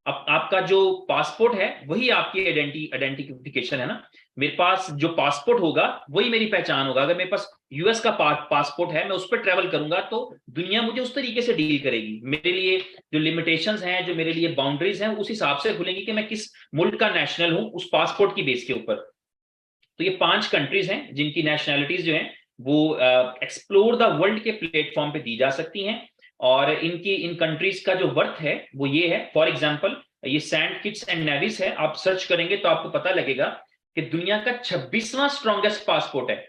आपका जो पासपोर्ट है वही आपकी आइडेंटिफिकेशन है ना। मेरे पास जो पासपोर्ट होगा वही मेरी पहचान होगा। अगर मेरे पास यूएस का पासपोर्ट है, मैं उस पर ट्रेवल करूंगा तो दुनिया मुझे उस तरीके से डील करेगी। मेरे लिए जो लिमिटेशंस हैं, जो मेरे लिए बाउंड्रीज हैं, उस हिसाब से खुलेंगी कि मैं किस मुल्क का नेशनल हूं उस पासपोर्ट की बेस के ऊपर। तो ये 5 कंट्रीज हैं जिनकी नेशनैलिटीज जो हैं वो एक्सप्लोर द वर्ल्ड के प्लेटफॉर्म पे दी जा सकती हैं, और इन कंट्रीज का जो वर्थ है वो ये है। फॉर एग्जाम्पल ये सेंट किट्स एंड नेविस है, आप सर्च करेंगे तो आपको पता लगेगा कि दुनिया का 26वां स्ट्रॉन्गेस्ट पासपोर्ट है।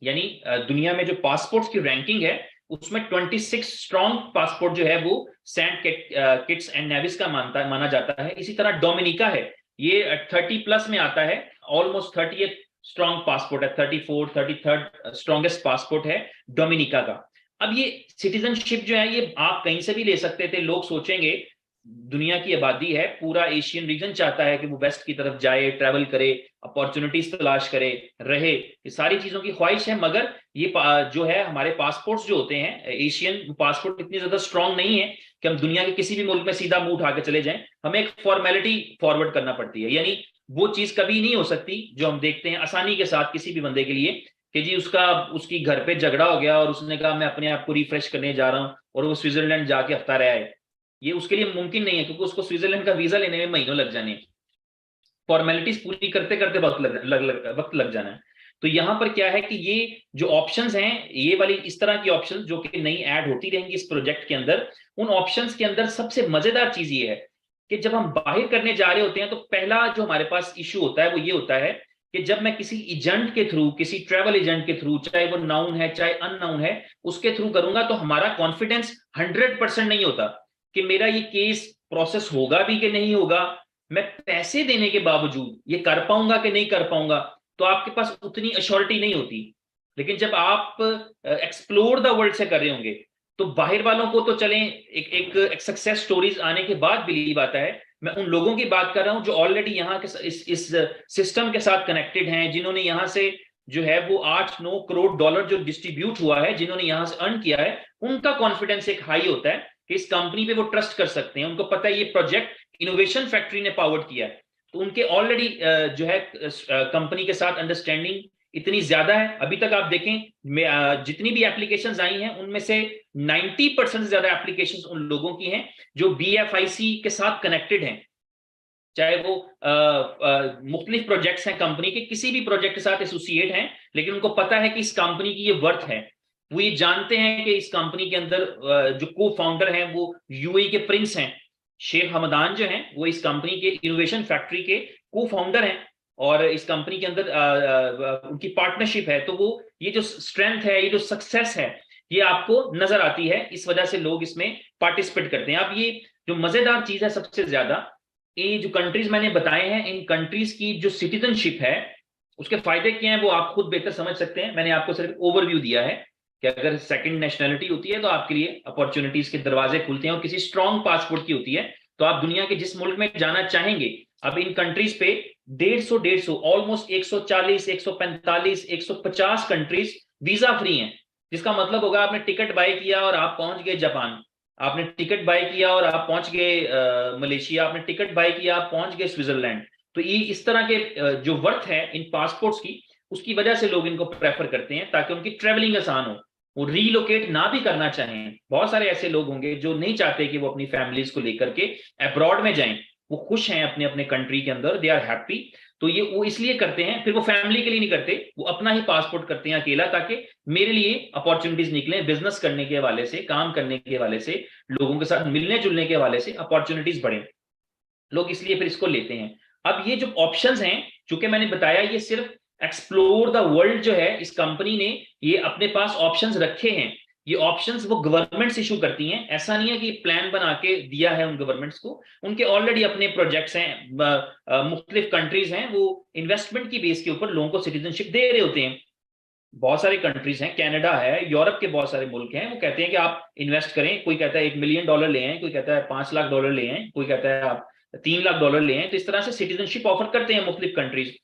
यानी दुनिया में जो पासपोर्ट्स की रैंकिंग है उसमें 26 स्ट्रॉन्ग पासपोर्ट जो है वो सेंट किट्स एंड नेविस का माना जाता है। इसी तरह डोमिनिका है, ये 30+ में आता है, ऑलमोस्ट 30th स्ट्रॉन्ग पासपोर्ट है, 33rd स्ट्रॉन्गेस्ट पासपोर्ट है डोमिनिका का। अब ये सिटीजनशिप जो है ये आप कहीं से भी ले सकते थे। लोग सोचेंगे दुनिया की आबादी है, पूरा एशियन रीजन चाहता है कि वो वेस्ट की तरफ जाए, ट्रैवल करे, अपॉर्चुनिटीज तलाश करे, रहे, ये सारी चीजों की ख्वाहिश है। मगर ये जो है हमारे पासपोर्ट्स जो होते हैं एशियन पासपोर्ट इतनी ज्यादा स्ट्रांग नहीं है कि हम दुनिया के किसी भी मुल्क में सीधा मुंह उठा के चले जाएं। हमें एक फॉर्मेलिटी फॉरवर्ड करना पड़ती है, यानी वो चीज कभी नहीं हो सकती जो हम देखते हैं आसानी के साथ किसी भी बंदे के लिए कि जी उसकी घर पे झगड़ा हो गया और उसने कहा मैं अपने आप को रिफ्रेश करने जा रहा हूँ, और वो स्विट्जरलैंड जाके हफ्ता रहा है। ये उसके लिए मुमकिन नहीं है, क्योंकि उसको स्विट्जरलैंड का वीजा लेने में महीनों लग जाने, फॉर्मेलिटीज पूरी करते करते वक्त लग जाना है। तो यहां पर क्या है कि ये जो ऑप्शंस हैं, ये वाली इस तरह की ऑप्शंस जो कि नई ऐड होती रहेंगी इस प्रोजेक्ट के अंदर, उन ऑप्शंस के अंदर सबसे मजेदार चीज ये है कि जब हम बाहर करने जा रहे होते हैं तो पहला जो हमारे पास इशू होता है वो ये होता है कि जब मैं किसी एजेंट के थ्रू, किसी ट्रैवल एजेंट के थ्रू, चाहे वो नाउन है चाहे अननाउन है, उसके थ्रू करूंगा तो हमारा कॉन्फिडेंस 100% नहीं होता कि मेरा ये केस प्रोसेस होगा भी कि नहीं होगा, मैं पैसे देने के बावजूद ये कर पाऊंगा कि नहीं कर पाऊंगा, तो आपके पास उतनी अश्योरिटी नहीं होती। लेकिन जब आप एक्सप्लोर द वर्ल्ड से कर रहे होंगे तो बाहर वालों को तो चलें एक सक्सेस स्टोरीज आने के बाद बिलीव आता है। मैं उन लोगों की बात कर रहा हूं जो ऑलरेडी यहाँ के इस सिस्टम के साथ कनेक्टेड हैं, जिन्होंने यहाँ से जो है वो 8-9 करोड़ डॉलर जो डिस्ट्रीब्यूट हुआ है, जिन्होंने यहाँ से अर्न किया है, उनका कॉन्फिडेंस एक हाई होता है कि इस कंपनी पे वो ट्रस्ट कर सकते हैं। उनको पता है ये प्रोजेक्ट इनोवेशन फैक्ट्री ने पावर्ड किया है, तो उनके ऑलरेडी जो है कंपनी के साथ अंडरस्टैंडिंग, इतनी ज्यादा है। अभी तक आप देखें जितनी भी एप्लीकेशंस आई हैं उनमें से 90% से ज्यादा एप्लीकेशंस उन लोगों की हैं जो BFIC के साथ कनेक्टेड हैं, चाहे वो मुख्तलिफ प्रोजेक्ट्स हैं कंपनी के, किसी भी प्रोजेक्ट के साथ एसोसिएट हैं, लेकिन उनको पता है कि इस कंपनी की ये वर्थ है। वो ये जानते हैं कि इस कंपनी के अंदर जो को फाउंडर हैं वो UAE के प्रिंस हैं, शेख हमदान जो हैं, वो इस कंपनी के इनोवेशन फैक्ट्री के को फाउंडर हैं, और इस कंपनी के अंदर उनकी पार्टनरशिप है। तो वो ये जो स्ट्रेंथ है, ये जो सक्सेस है, ये आपको नजर आती है, इस वजह से लोग इसमें पार्टिसिपेट करते हैं। अब ये जो मजेदार चीज है सबसे ज्यादा, ये जो कंट्रीज मैंने बताए हैं, इन कंट्रीज की जो सिटीजनशिप है उसके फायदे क्या हैं वो आप खुद बेहतर समझ सकते हैं। मैंने आपको सिर्फ ओवरव्यू दिया है कि अगर सेकंड नेशनैलिटी होती है तो आपके लिए अपॉर्चुनिटीज के दरवाजे खुलते हैं, और किसी स्ट्रॉन्ग पासपोर्ट की होती है तो आप दुनिया के जिस मुल्क में जाना चाहेंगे, अब इन कंट्रीज पे 150 ऑलमोस्ट 140, 145, 150 कंट्रीज वीजा फ्री हैं, जिसका मतलब होगा आपने टिकट बाय किया और आप पहुंच गए जापान, आपने टिकट बाय किया और आप पहुंच गए मलेशिया, आपने टिकट बाय किया आप पहुंच गए स्विट्जरलैंड। तो ये इस तरह के जो वर्थ है इन पासपोर्ट्स की, उसकी वजह से लोग इनको प्रेफर करते हैं ताकि उनकी ट्रेवलिंग आसान हो, वो रीलोकेट ना भी करना चाहें। बहुत सारे ऐसे लोग होंगे जो नहीं चाहते कि वो अपनी फैमिलीज को लेकर के अब्रॉड में जाएं, वो खुश हैं अपने अपने कंट्री के अंदर, दे आर हैप्पी। तो ये वो इसलिए करते हैं, फिर वो फैमिली के लिए नहीं करते, वो अपना ही पासपोर्ट करते हैं अकेला, ताकि मेरे लिए अपॉर्चुनिटीज निकले, बिजनेस करने के हवाले से, काम करने के हवाले से, लोगों के साथ मिलने जुलने के हवाले से अपॉर्चुनिटीज बढ़े, लोग इसलिए फिर इसको लेते हैं। अब ये जो ऑप्शंस हैं, चूंकि मैंने बताया ये सिर्फ एक्सप्लोर द वर्ल्ड जो है, इस कंपनी ने ये अपने पास ऑप्शंस रखे हैं, ये ऑप्शंस वो गवर्नमेंट्स इशू करती हैं। ऐसा नहीं है कि प्लान बना के दिया है उन गवर्नमेंट्स को, उनके ऑलरेडी अपने प्रोजेक्ट्स हैं, मुख्तलिफ कंट्रीज हैं, वो इन्वेस्टमेंट की बेस के ऊपर लोगों को सिटीजनशिप दे रहे होते हैं। बहुत सारे कंट्रीज हैं, कनाडा है, यूरोप के बहुत सारे मुल्क हैं, वो कहते हैं कि आप इन्वेस्ट करें, कोई कहता है $1 मिलियन ले आए, कोई कहता है $5 लाख ले आए, कोई कहता है आप $3 लाख ले आए। तो इस तरह से सिटीजनशिप ऑफर करते हैं मुख्तलिफ कंट्रीज।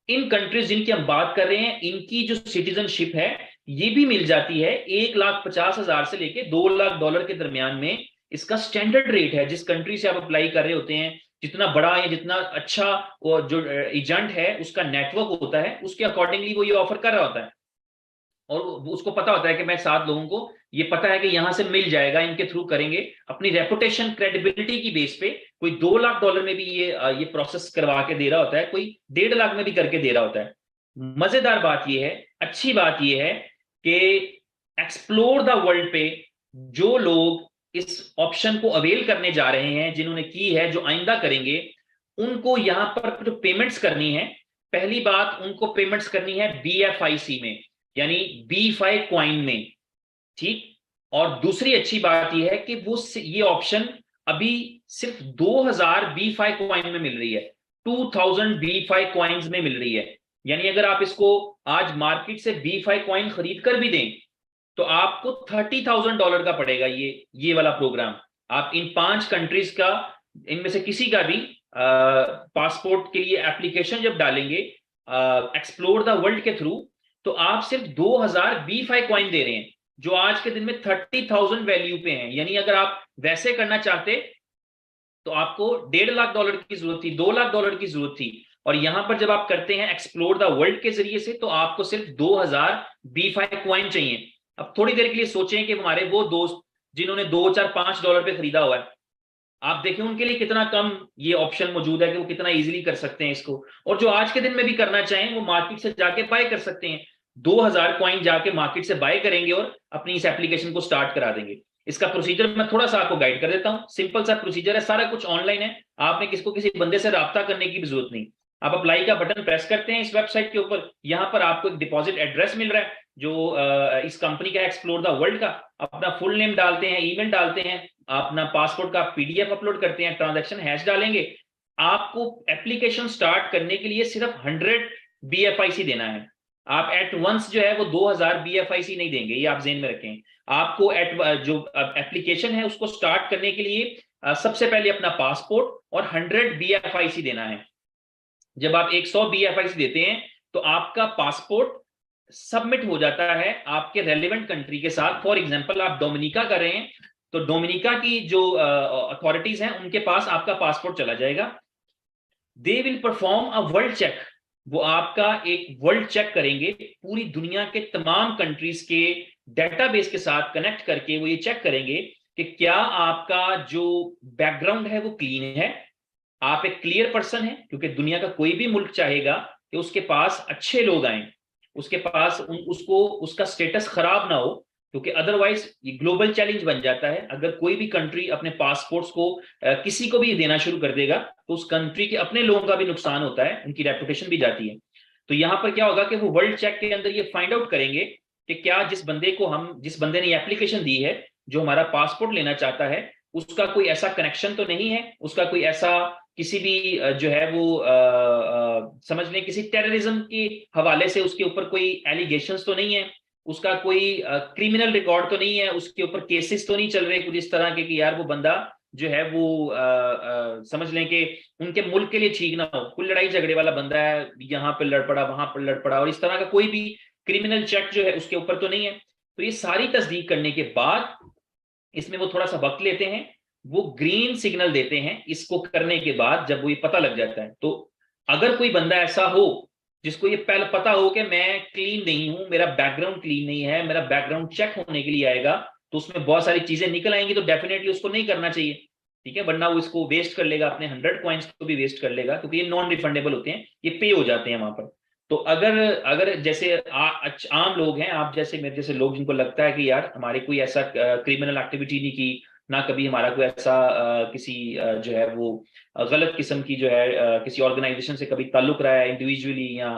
इन कंट्रीज जिनकी हम बात कर रहे हैं, इनकी जो सिटीजनशिप है ये भी मिल जाती है 1,50,000 से लेके $2 लाख के दरमियान में। इसका स्टैंडर्ड रेट है, जिस कंट्री से आप अप्लाई कर रहे होते हैं, जितना बड़ा या जितना अच्छा वो जो एजेंट है उसका नेटवर्क होता है, उसके अकॉर्डिंगली वो ये ऑफर कर रहा होता है, और उसको पता होता है कि मैं 7 लोगों को ये पता है कि यहां से मिल जाएगा, इनके थ्रू करेंगे। अपनी रेपुटेशन क्रेडिबिलिटी की बेस पे कोई $2 लाख में भी ये प्रोसेस करवा के दे रहा होता है, कोई 1.5 लाख में भी करके दे रहा होता है। मजेदार बात ये है, अच्छी बात ये है कि एक्सप्लोर द वर्ल्ड पे जो लोग इस ऑप्शन को अवेल करने जा रहे हैं, जिन्होंने की है, जो आइंदा करेंगे, उनको यहां पर जो पेमेंट्स करनी है, पहली बात उनको पेमेंट्स करनी है BFIC में, यानी B5 कॉइन में, ठीक। और दूसरी अच्छी बात यह है कि वो ये ऑप्शन अभी सिर्फ 2000 B5 कॉइन में मिल रही है, 2000 B5 कॉइन्स में मिल रही है। यानी अगर आप इसको आज मार्केट से B5 कॉइन खरीद कर भी दें तो आपको $30,000 का पड़ेगा ये वाला प्रोग्राम। आप इन 5 कंट्रीज का, इनमें से किसी का भी पासपोर्ट के लिए एप्लीकेशन जब डालेंगे एक्सप्लोर द वर्ल्ड के थ्रू, तो आप सिर्फ 2000 B5 कॉइन दे रहे हैं, जो आज के दिन में 30,000 वैल्यू पे हैं। यानी अगर आप वैसे करना चाहते तो आपको $1.5 लाख की जरूरत थी, $2 लाख की जरूरत थी, और यहां पर जब आप करते हैं एक्सप्लोर द वर्ल्ड के जरिए से, तो आपको सिर्फ 2000 B5 कॉइन चाहिए। अब थोड़ी देर के लिए सोचें कि हमारे वो दोस्त जिन्होंने $2, $4, $5 पे खरीदा हुआ है, आप देखें उनके लिए कितना कम ये ऑप्शन मौजूद है कि वो कितना इजीली कर सकते हैं इसको, और जो आज के दिन में भी करना चाहें वो मार्केट से जाके बाय कर सकते हैं। 2000 कॉइन जाके मार्केट से बाय करेंगे और अपनी इस एप्लीकेशन को स्टार्ट करा देंगे। इसका प्रोसीजर मैं थोड़ा सा आपको गाइड कर देता हूं, सिंपल सा प्रोसीजर है, सारा कुछ ऑनलाइन है, आपने किसी बंदे से राब्ता करने की भी जरूरत नहीं। आप अप्लाई का बटन प्रेस करते हैं इस वेबसाइट के ऊपर, यहां पर आपको एक डिपॉजिट एड्रेस मिल रहा है जो इस कंपनी का एक्सप्लोर द वर्ल्ड का, अपना फुल नेम डालते हैं, ईमेल डालते हैं, अपना पासपोर्ट का PDF अपलोड करते हैं, ट्रांजैक्शन हैश डालेंगे। आपको एप्लीकेशन स्टार्ट करने के लिए सिर्फ 100 BFIC देना है। आप एट वंस जो है वो 2000 BFIC नहीं देंगे, ये आप जेन में रखें। आपको जो एप्लीकेशन है उसको स्टार्ट करने के लिए सबसे पहले अपना पासपोर्ट और 100 BFIC देना है। जब आप 100 BFIC देते हैं तो आपका पासपोर्ट सबमिट हो जाता है आपके रेलिवेंट कंट्री के साथ। फॉर एग्जांपल आप डोमिनिका कर रहे हैं तो डोमिनिका की जो अथॉरिटीज हैं उनके पास आपका पासपोर्ट चला जाएगा। They will perform a world check, वो आपका एक वर्ल्ड चेक करेंगे, पूरी दुनिया के तमाम कंट्रीज के डेटाबेस के साथ कनेक्ट करके वो ये चेक करेंगे कि क्या आपका जो बैकग्राउंड है वो क्लीन है, आप एक क्लियर पर्सन है, क्योंकि दुनिया का कोई भी मुल्क चाहेगा कि उसके पास अच्छे लोग आए, उसके पास उसको उसका स्टेटस खराब ना हो, क्योंकि अदरवाइज ये ग्लोबल चैलेंज बन जाता है। अगर कोई भी कंट्री अपने पासपोर्ट्स को किसी को भी देना शुरू कर देगा तो उस कंट्री के अपने लोगों का भी नुकसान होता है, उनकी रेपुटेशन भी जाती है। तो यहां पर क्या होगा कि वो वर्ल्ड चेक के अंदर ये फाइंड आउट करेंगे कि क्या जिस बंदे ने एप्लीकेशन दी है, जो हमारा पासपोर्ट लेना चाहता है, उसका कोई ऐसा कनेक्शन तो नहीं है, उसका कोई ऐसा किसी भी जो है वो समझ लें किसी टेररिज्म के हवाले से उसके ऊपर कोई एलिगेशंस तो नहीं है, उसका कोई क्रिमिनल रिकॉर्ड तो नहीं है, उसके ऊपर केसेस तो नहीं चल रहे कुछ इस तरह के कि यार वो बंदा जो है वो समझ लें कि उनके मुल्क के लिए ठीक ना हो, कोई लड़ाई झगड़े वाला बंदा है, यहाँ पे लड़ पड़ा वहां पर लड़ पड़ा, और इस तरह का कोई भी क्रिमिनल चेक जो है उसके ऊपर तो नहीं है। तो ये सारी तस्दीक करने के बाद इसमें वो थोड़ा सा वक्त लेते हैं, वो ग्रीन सिग्नल देते हैं। इसको करने के बाद जब वो ये पता लग जाता है, तो अगर कोई बंदा ऐसा हो जिसको ये पहले पता हो कि मैं क्लीन नहीं हूं, मेरा बैकग्राउंड क्लीन नहीं है, मेरा बैकग्राउंड चेक होने के लिए आएगा, तो उसमें बहुत सारी चीजें निकल आएंगी, तो डेफिनेटली उसको नहीं करना चाहिए, ठीक है, वरना वो इसको वेस्ट कर लेगा, अपने 100 कॉइन्स को भी वेस्ट कर लेगा, क्योंकि ये नॉन रिफंडेबल होते हैं, ये पे हो जाते हैं वहां पर। तो अगर अगर जैसे आम लोग हैं, आप जैसे मेरे जैसे लोग, जिनको लगता है कि यार हमारी कोई ऐसा क्रिमिनल एक्टिविटी नहीं की, ना कभी हमारा कोई ऐसा किसी जो है वो गलत किस्म की जो है किसी ऑर्गेनाइजेशन से कभी ताल्लुक रहा है इंडिविजुअली या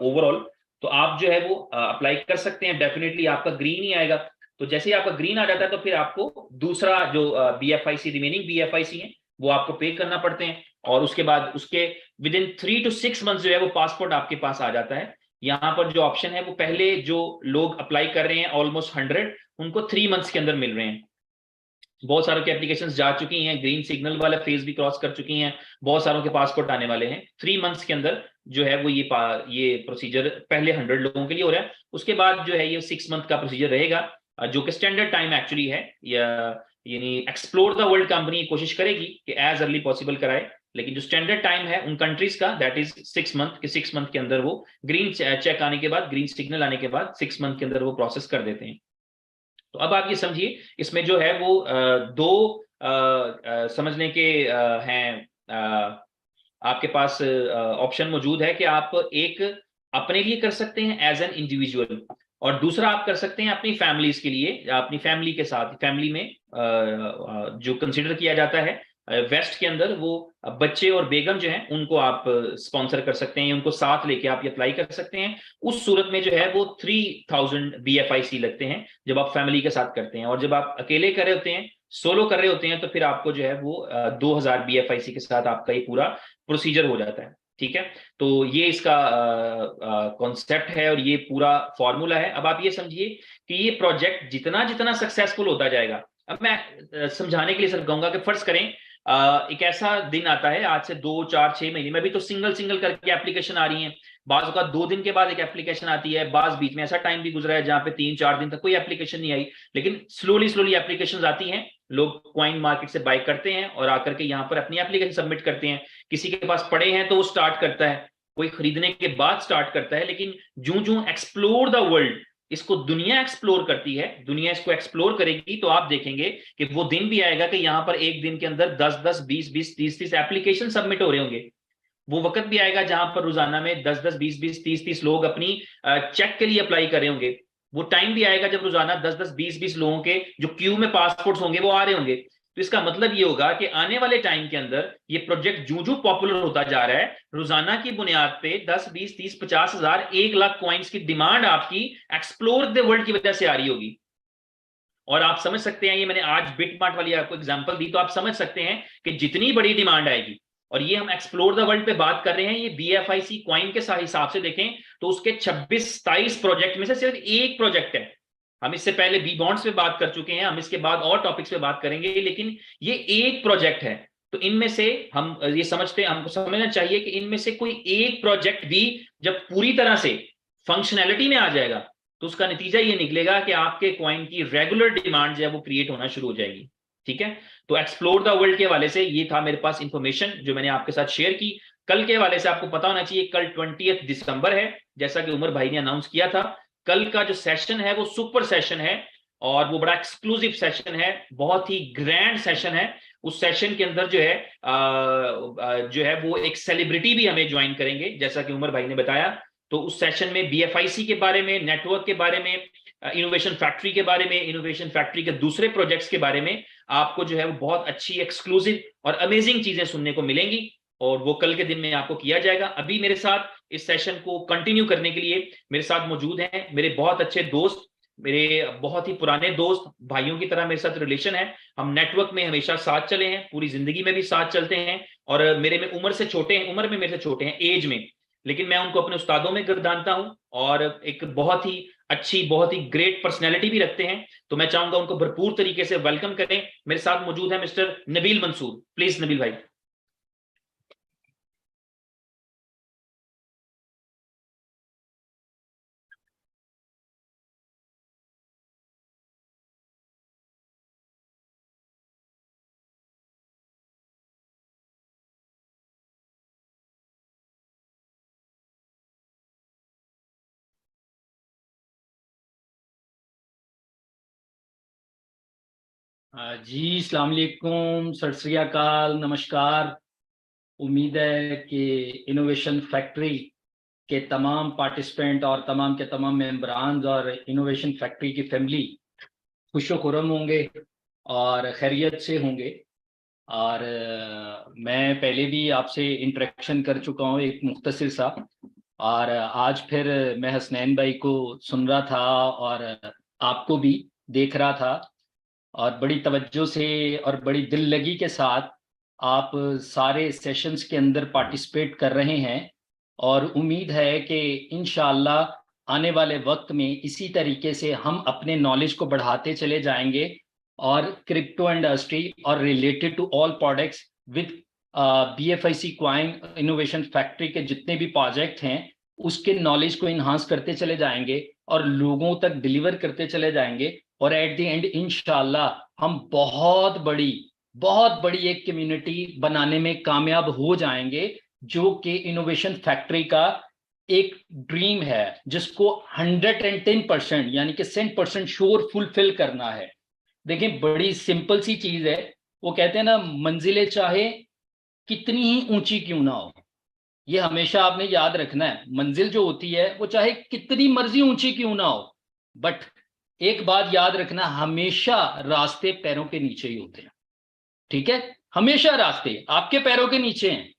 ओवरऑल, तो आप जो है वो अप्लाई कर सकते हैं, डेफिनेटली आपका ग्रीन ही आएगा। तो जैसे ही आपका ग्रीन आ जाता है तो फिर आपको दूसरा जो BFIC रिमेनिंग BFIC है वो आपको पे करना पड़ते हैं, और उसके बाद उसके विद इन 3 to 6 मंथ जो है वो पासपोर्ट आपके पास आ जाता है। यहाँ पर जो ऑप्शन है वो पहले जो लोग अप्लाई कर रहे हैं ऑलमोस्ट 100, उनको 3 मंथ्स के अंदर मिल रहे हैं। बहुत सारों की एप्लीकेशंस जा चुकी हैं, ग्रीन सिग्नल वाला फेज भी क्रॉस कर चुकी हैं, बहुत सारों के पासपोर्ट आने वाले हैं। 3 मंथ्स के अंदर जो है वो ये प्रोसीजर पहले 100 लोगों के लिए हो रहा है, उसके बाद जो है ये 6 मंथ का प्रोसीजर रहेगा, जो कि स्टैंडर्ड टाइम एक्चुअली है, या यानी एक्सप्लोर द वर्ल्ड कंपनी कोशिश करेगी कि एज अर्ली पॉसिबल कराए, लेकिन जो स्टैंडर्ड टाइम है उन कंट्रीज का दैट इज 6 मंथ के 6 मंथ के अंदर वो ग्रीन चेक आने के बाद, ग्रीन सिग्नल आने के बाद 6 मंथ के अंदर वो प्रोसेस कर देते हैं। तो अब आप ये समझिए इसमें जो है वो दो समझने के हैं, आपके पास ऑप्शन मौजूद है कि आप एक अपने लिए कर सकते हैं एज एन इंडिविजुअल, और दूसरा आप कर सकते हैं अपनी फैमिलीज के लिए, अपनी फैमिली के साथ, फैमिली में जो कंसिडर किया जाता है वेस्ट के अंदर, वो बच्चे और बेगम जो हैं उनको आप स्पॉन्सर कर सकते हैं, उनको साथ लेके आप अप्लाई कर सकते हैं। उस सूरत में जो है वो 3000 BFIC लगते हैं जब आप फैमिली के साथ करते हैं, और जब आप अकेले कर रहे होते हैं, सोलो कर रहे होते हैं, तो फिर आपको जो है वो 2000 BFIC के साथ आपका ये पूरा प्रोसीजर हो जाता है। ठीक है, तो ये इसका कॉन्सेप्ट है और ये पूरा फॉर्मूला है। अब आप ये समझिए कि ये प्रोजेक्ट जितना जितना सक्सेसफुल होता जाएगा, अब मैं समझाने के लिए सिर्फ कहूंगा कि फर्ज करें एक ऐसा दिन आता है, आज से 2 4 6 महीने में भी तो सिंगल सिंगल करके एप्लीकेशन आ रही है, बाज का 2 दिन के बाद एक एप्लीकेशन आती है, बाज बीच में ऐसा टाइम भी गुजरा है जहां पे 3 4 दिन तक कोई एप्लीकेशन नहीं आई, लेकिन स्लोली स्लोली एप्लीकेशन आती हैं, लोग क्वाइन मार्केट से बाय करते हैं और आकर के यहाँ पर अपनी एप्लीकेशन सबमिट करते हैं। किसी के पास पड़े हैं तो वो स्टार्ट करता है, कोई खरीदने के बाद स्टार्ट करता है, लेकिन जूं जूं एक्सप्लोर द वर्ल्ड, इसको दुनिया एक्सप्लोर करती है, दुनिया इसको एक्सप्लोर करेगी, तो आप देखेंगे कि वो दिन भी आएगा कि यहाँ पर एक दिन के अंदर 10-10 20-20 30-30 एप्लीकेशन सबमिट हो रहे होंगे। वो वक्त भी आएगा जहां पर रोजाना में 10-10 20-20 30-30 लोग अपनी चेक के लिए अप्लाई कर रहे होंगे। वो टाइम भी आएगा जब रोजाना 10-10 20-20 लोगों के जो क्यू में पासपोर्ट्स होंगे वो आ रहे होंगे। तो इसका मतलब ये होगा कि आने वाले टाइम के अंदर ये प्रोजेक्ट जूं जूं पॉपुलर होता जा रहा है, रोजाना की बुनियाद पे 10 20 30 50 हजार 1 लाख कॉइन्स की डिमांड आपकी एक्सप्लोर द वर्ल्ड की वजह से आ रही होगी। और आप समझ सकते हैं, ये मैंने आज बिटमार्ट वाली आपको एग्जांपल दी, तो आप समझ सकते हैं कि जितनी बड़ी डिमांड आएगी, और ये हम एक्सप्लोर द वर्ल्ड पे बात कर रहे हैं, ये BFIC क्वाइन के हिसाब से देखें तो उसके 26-27 प्रोजेक्ट में से सिर्फ एक प्रोजेक्ट है। हम इससे पहले बी बॉन्ड्स पे बात कर चुके हैं, हम इसके बाद और टॉपिक्स पे बात करेंगे, लेकिन ये एक प्रोजेक्ट है। तो इनमें से हम ये समझते हैं, हमको समझना चाहिए कि इनमें से कोई एक प्रोजेक्ट भी जब पूरी तरह से फंक्शनैलिटी में आ जाएगा तो उसका नतीजा ये निकलेगा कि आपके कॉइन की रेगुलर डिमांड जो है वो क्रिएट होना शुरू हो जाएगी। ठीक है, तो एक्सप्लोर द वर्ल्ड के हवाले से ये था मेरे पास इंफॉर्मेशन जो मैंने आपके साथ शेयर की। कल के हवाले से आपको पता होना चाहिए, कल 20 दिसंबर है, जैसा कि उमर भाई ने अनाउंस किया था। कल का जो सेशन है वो सुपर सेशन है और वो बड़ा एक्सक्लूसिव सेशन है, बहुत ही ग्रैंड सेशन है। उस सेशन के अंदर जो है वो एक सेलिब्रिटी भी हमें ज्वाइन करेंगे, जैसा कि उमर भाई ने बताया। तो उस सेशन में बीएफआईसी के बारे में, नेटवर्क के बारे में, इनोवेशन फैक्ट्री के बारे में, इनोवेशन फैक्ट्री के दूसरे प्रोजेक्ट्स के बारे में आपको जो है वो बहुत अच्छी एक्सक्लूसिव और अमेजिंग चीजें सुनने को मिलेंगी, और वो कल के दिन में आपको किया जाएगा। अभी मेरे साथ इस सेशन को कंटिन्यू करने के लिए मेरे साथ मौजूद हैं मेरे बहुत अच्छे दोस्त, मेरे बहुत ही पुराने दोस्त, भाइयों की तरह मेरे साथ रिलेशन है। हम नेटवर्क में हमेशा साथ चले हैं, पूरी जिंदगी में भी साथ चलते हैं, और मेरे में उम्र से छोटे हैं, उम्र में मेरे से छोटे हैं एज में, लेकिन मैं उनको अपने उस्तादों में गर्दानता हूं, और एक बहुत ही अच्छी, बहुत ही ग्रेट पर्सनैलिटी भी रखते हैं। तो मैं चाहूंगा उनको भरपूर तरीके से वेलकम करें। मेरे साथ मौजूद है मिस्टर नबील मंसूर। प्लीज नबील भाई। जी अस्सलाम वालेकुम, सत श्री अकाल, नमस्कार। उम्मीद है कि इनोवेशन फैक्ट्री के तमाम पार्टिसिपेंट और तमाम के तमाम मेंबरान और इनोवेशन फैक्ट्री की फैमिली खुशो खुरम होंगे और खैरियत से होंगे। और मैं पहले भी आपसे इंटरेक्शन कर चुका हूँ एक मुख्तसर सा, और आज फिर मैं हसनैन भाई को सुन रहा था और आपको भी देख रहा था, और बड़ी तवज्जो से और बड़ी दिल लगी के साथ आप सारे सेशंस के अंदर पार्टिसिपेट कर रहे हैं। और उम्मीद है कि इंशाअल्लाह आने वाले वक्त में इसी तरीके से हम अपने नॉलेज को बढ़ाते चले जाएंगे, और क्रिप्टो इंडस्ट्री और related to all products with BFIC coin innovation factory के जितने भी प्रोजेक्ट हैं उसके नॉलेज को इन्हांस करते चले जाएंगे और लोगों तक डिलीवर करते चले जाएंगे। और एट द एंड इंशाल्लाह हम बहुत बड़ी एक कम्युनिटी बनाने में कामयाब हो जाएंगे, जो कि इनोवेशन फैक्ट्री का एक ड्रीम है, जिसको 110% यानी कि 100% श्योर फुलफिल करना है। देखिए बड़ी सिंपल सी चीज है, वो कहते हैं ना, मंजिलें चाहे कितनी ही ऊंची क्यों ना हो, ये हमेशा आपने याद रखना है। मंजिल जो होती है वो चाहे कितनी मर्जी ऊंची क्यों ना हो, बट एक बात याद रखना, हमेशा रास्ते पैरों के नीचे ही होते हैं। ठीक है, हमेशा रास्ते आपके पैरों के नीचे हैं।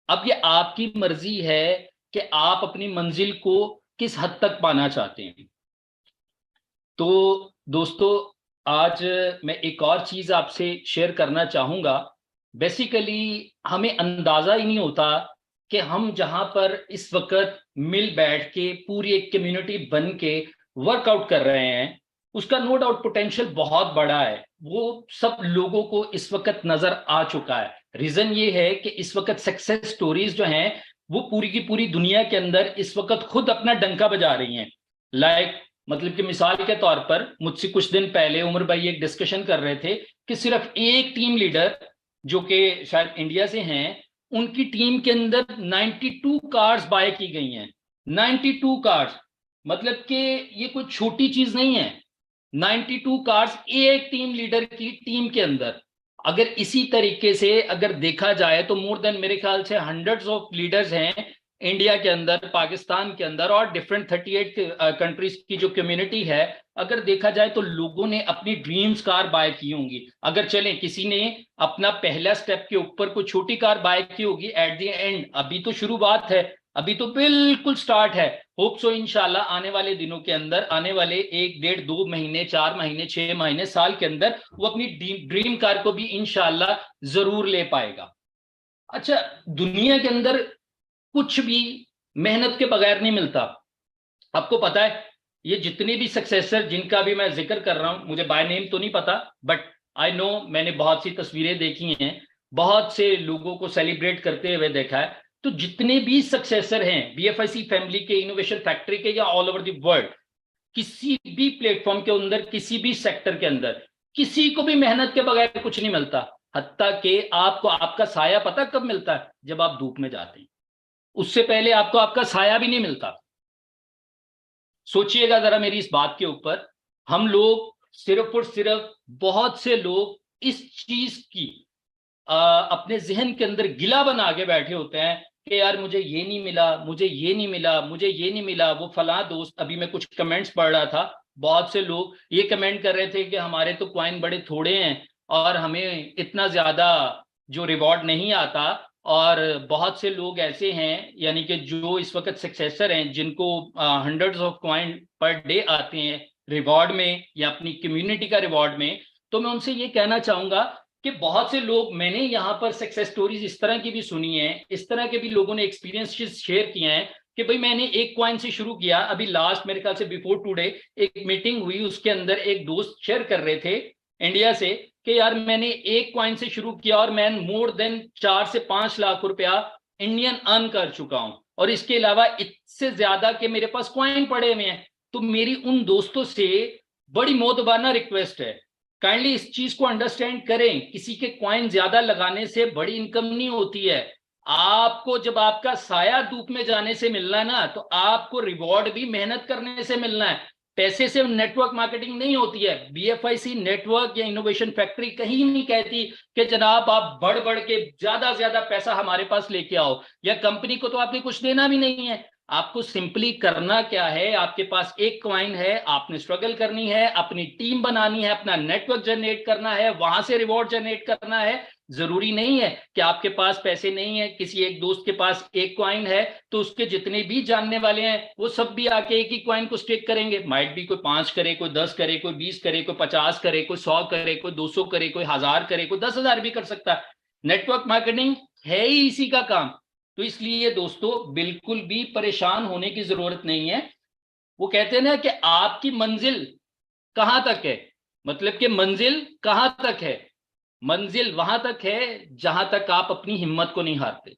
अब ये आपकी मर्जी है कि आप अपनी मंजिल को किस हद तक पाना चाहते हैं। तो दोस्तों, आज मैं एक और चीज आपसे शेयर करना चाहूंगा। बेसिकली हमें अंदाजा ही नहीं होता कि हम जहां पर इस वक्त मिल बैठ के पूरी एक कम्युनिटी बन के वर्कआउट कर रहे हैं, उसका नो डाउट पोटेंशियल बहुत बड़ा है। वो सब लोगों को इस वक्त नजर आ चुका है। रीजन ये है कि इस वक्त सक्सेस स्टोरीज जो हैं वो पूरी की पूरी दुनिया के अंदर इस वक्त खुद अपना डंका बजा रही हैं। लाइक मतलब कि मिसाल के तौर पर मुझसे कुछ दिन पहले उमर भाई एक डिस्कशन कर रहे थे कि सिर्फ एक टीम लीडर जो कि शायद इंडिया से हैं, उनकी टीम के अंदर 92 कार्स बाय की गई हैं। 92 कार्स, मतलब कि ये कोई छोटी चीज नहीं है। 92 कार्स एक टीम लीडर की टीम के अंदर। अगर इसी तरीके से अगर देखा जाए तो मोर देन मेरे ख्याल से हंड्रेड्स ऑफ लीडर्स हैं इंडिया के अंदर, पाकिस्तान के अंदर और डिफरेंट 38 कंट्रीज की जो कम्युनिटी है। अगर देखा जाए तो लोगों ने अपनी ड्रीम्स कार बाय की होंगी। अगर चलें किसी ने अपना पहला स्टेप के ऊपर कोई छोटी कार बाय की होगी, एट द एंड अभी तो शुरुआत है, अभी तो बिल्कुल स्टार्ट है। होप सो इंशाल्लाह आने वाले दिनों के अंदर, आने वाले 1, 1.5, 2 महीने, 4 महीने, 6 महीने, साल के अंदर वो अपनी ड्रीम कार को भी इंशाल्लाह जरूर ले पाएगा। अच्छा, दुनिया के अंदर कुछ भी मेहनत के बगैर नहीं मिलता। आपको पता है, ये जितने भी सक्सेसर जिनका भी मैं जिक्र कर रहा हूं, मुझे बाय नेम तो नहीं पता, बट आई नो, मैंने बहुत सी तस्वीरें देखी हैं, बहुत से लोगों को सेलिब्रेट करते हुए देखा है। तो जितने भी सक्सेसर हैं बीएफआईसी फैमिली के, इनोवेशन फैक्ट्री के, या ऑल ओवर द वर्ल्ड, किसी भी प्लेटफॉर्म के अंदर, किसी भी सेक्टर के अंदर, किसी को भी मेहनत के बगैर कुछ नहीं मिलता। हत्ता कि आपको आपका साया पता कब मिलता है? जब आप धूप में जाते हैं। उससे पहले आपको आपका साया भी नहीं मिलता। सोचिएगा जरा मेरी इस बात के ऊपर। हम लोग सिर्फ और सिर्फ, बहुत से लोग इस चीज की अपने जहन के अंदर गिला बना के बैठे होते हैं कि यार मुझे ये नहीं मिला, मुझे ये नहीं मिला, मुझे ये नहीं मिला। वो फला दोस्त, अभी मैं कुछ कमेंट्स पढ़ रहा था, बहुत से लोग ये कमेंट कर रहे थे कि हमारे तो कॉइन बड़े थोड़े हैं और हमें इतना ज्यादा जो रिवॉर्ड नहीं आता। और बहुत से लोग ऐसे हैं, यानी कि जो इस वक्त सक्सेसर हैं, जिनको hundreds of coin per day आते हैं रिवॉर्ड में या अपनी कम्युनिटी का रिवॉर्ड में। तो मैं उनसे ये कहना चाहूंगा कि बहुत से लोग, मैंने यहाँ पर सक्सेस स्टोरीज इस तरह की भी सुनी है, इस तरह के भी लोगों ने एक्सपीरियंस शेयर किए हैं कि भाई मैंने एक कॉइन से शुरू किया। अभी लास्ट मेरे ख्याल से बिफोर टुडे एक मीटिंग हुई, उसके अंदर एक दोस्त शेयर कर रहे थे इंडिया से कि यार मैंने एक कॉइन से शुरू किया और मैं मोर देन 4 से 5 लाख रुपया इंडियन अर्न कर चुका हूं, और इसके अलावा इससे ज्यादा के मेरे पास कॉइन पड़े हुए हैं। तो मेरी उन दोस्तों से बड़ी मोतबाना रिक्वेस्ट है, काइंडली इस चीज को अंडरस्टैंड करें। किसी के कॉइन ज्यादा लगाने से बड़ी इनकम नहीं होती है। आपको जब आपका साया धूप में जाने से मिलना है ना, तो आपको रिवॉर्ड भी मेहनत करने से मिलना है। पैसे से नेटवर्क मार्केटिंग नहीं होती है। BFIC नेटवर्क या इनोवेशन फैक्ट्री कहीं नहीं कहती कि जनाब आप बढ़ बढ़ के ज्यादा पैसा हमारे पास लेके आओ, या कंपनी को तो आपने कुछ देना भी नहीं है। आपको सिंपली करना क्या है, आपके पास एक कॉइन है, आपने स्ट्रगल करनी है, अपनी टीम बनानी है, अपना नेटवर्क जनरेट करना है, वहां से रिवॉर्ड जनरेट करना है। जरूरी नहीं है कि आपके पास पैसे नहीं है, किसी एक दोस्त के पास एक कॉइन है तो उसके जितने भी जानने वाले हैं वो सब भी आके एक ही कॉइन को स्टेक करेंगे। माइट भी कोई 5 करे, कोई 10 करे, कोई 20 करे, कोई 50 करे, कोई 100 करे, कोई 200 करे, कोई 1000 करे, कोई 10,000 भी कर सकता है। नेटवर्क मार्केटिंग है ही इसी का काम। तो इसलिए दोस्तों बिल्कुल भी परेशान होने की जरूरत नहीं है। वो कहते हैं ना कि आपकी मंजिल कहां तक है, मतलब कि मंजिल कहां तक है, मंजिल वहां तक है जहां तक आप अपनी हिम्मत को नहीं हारते।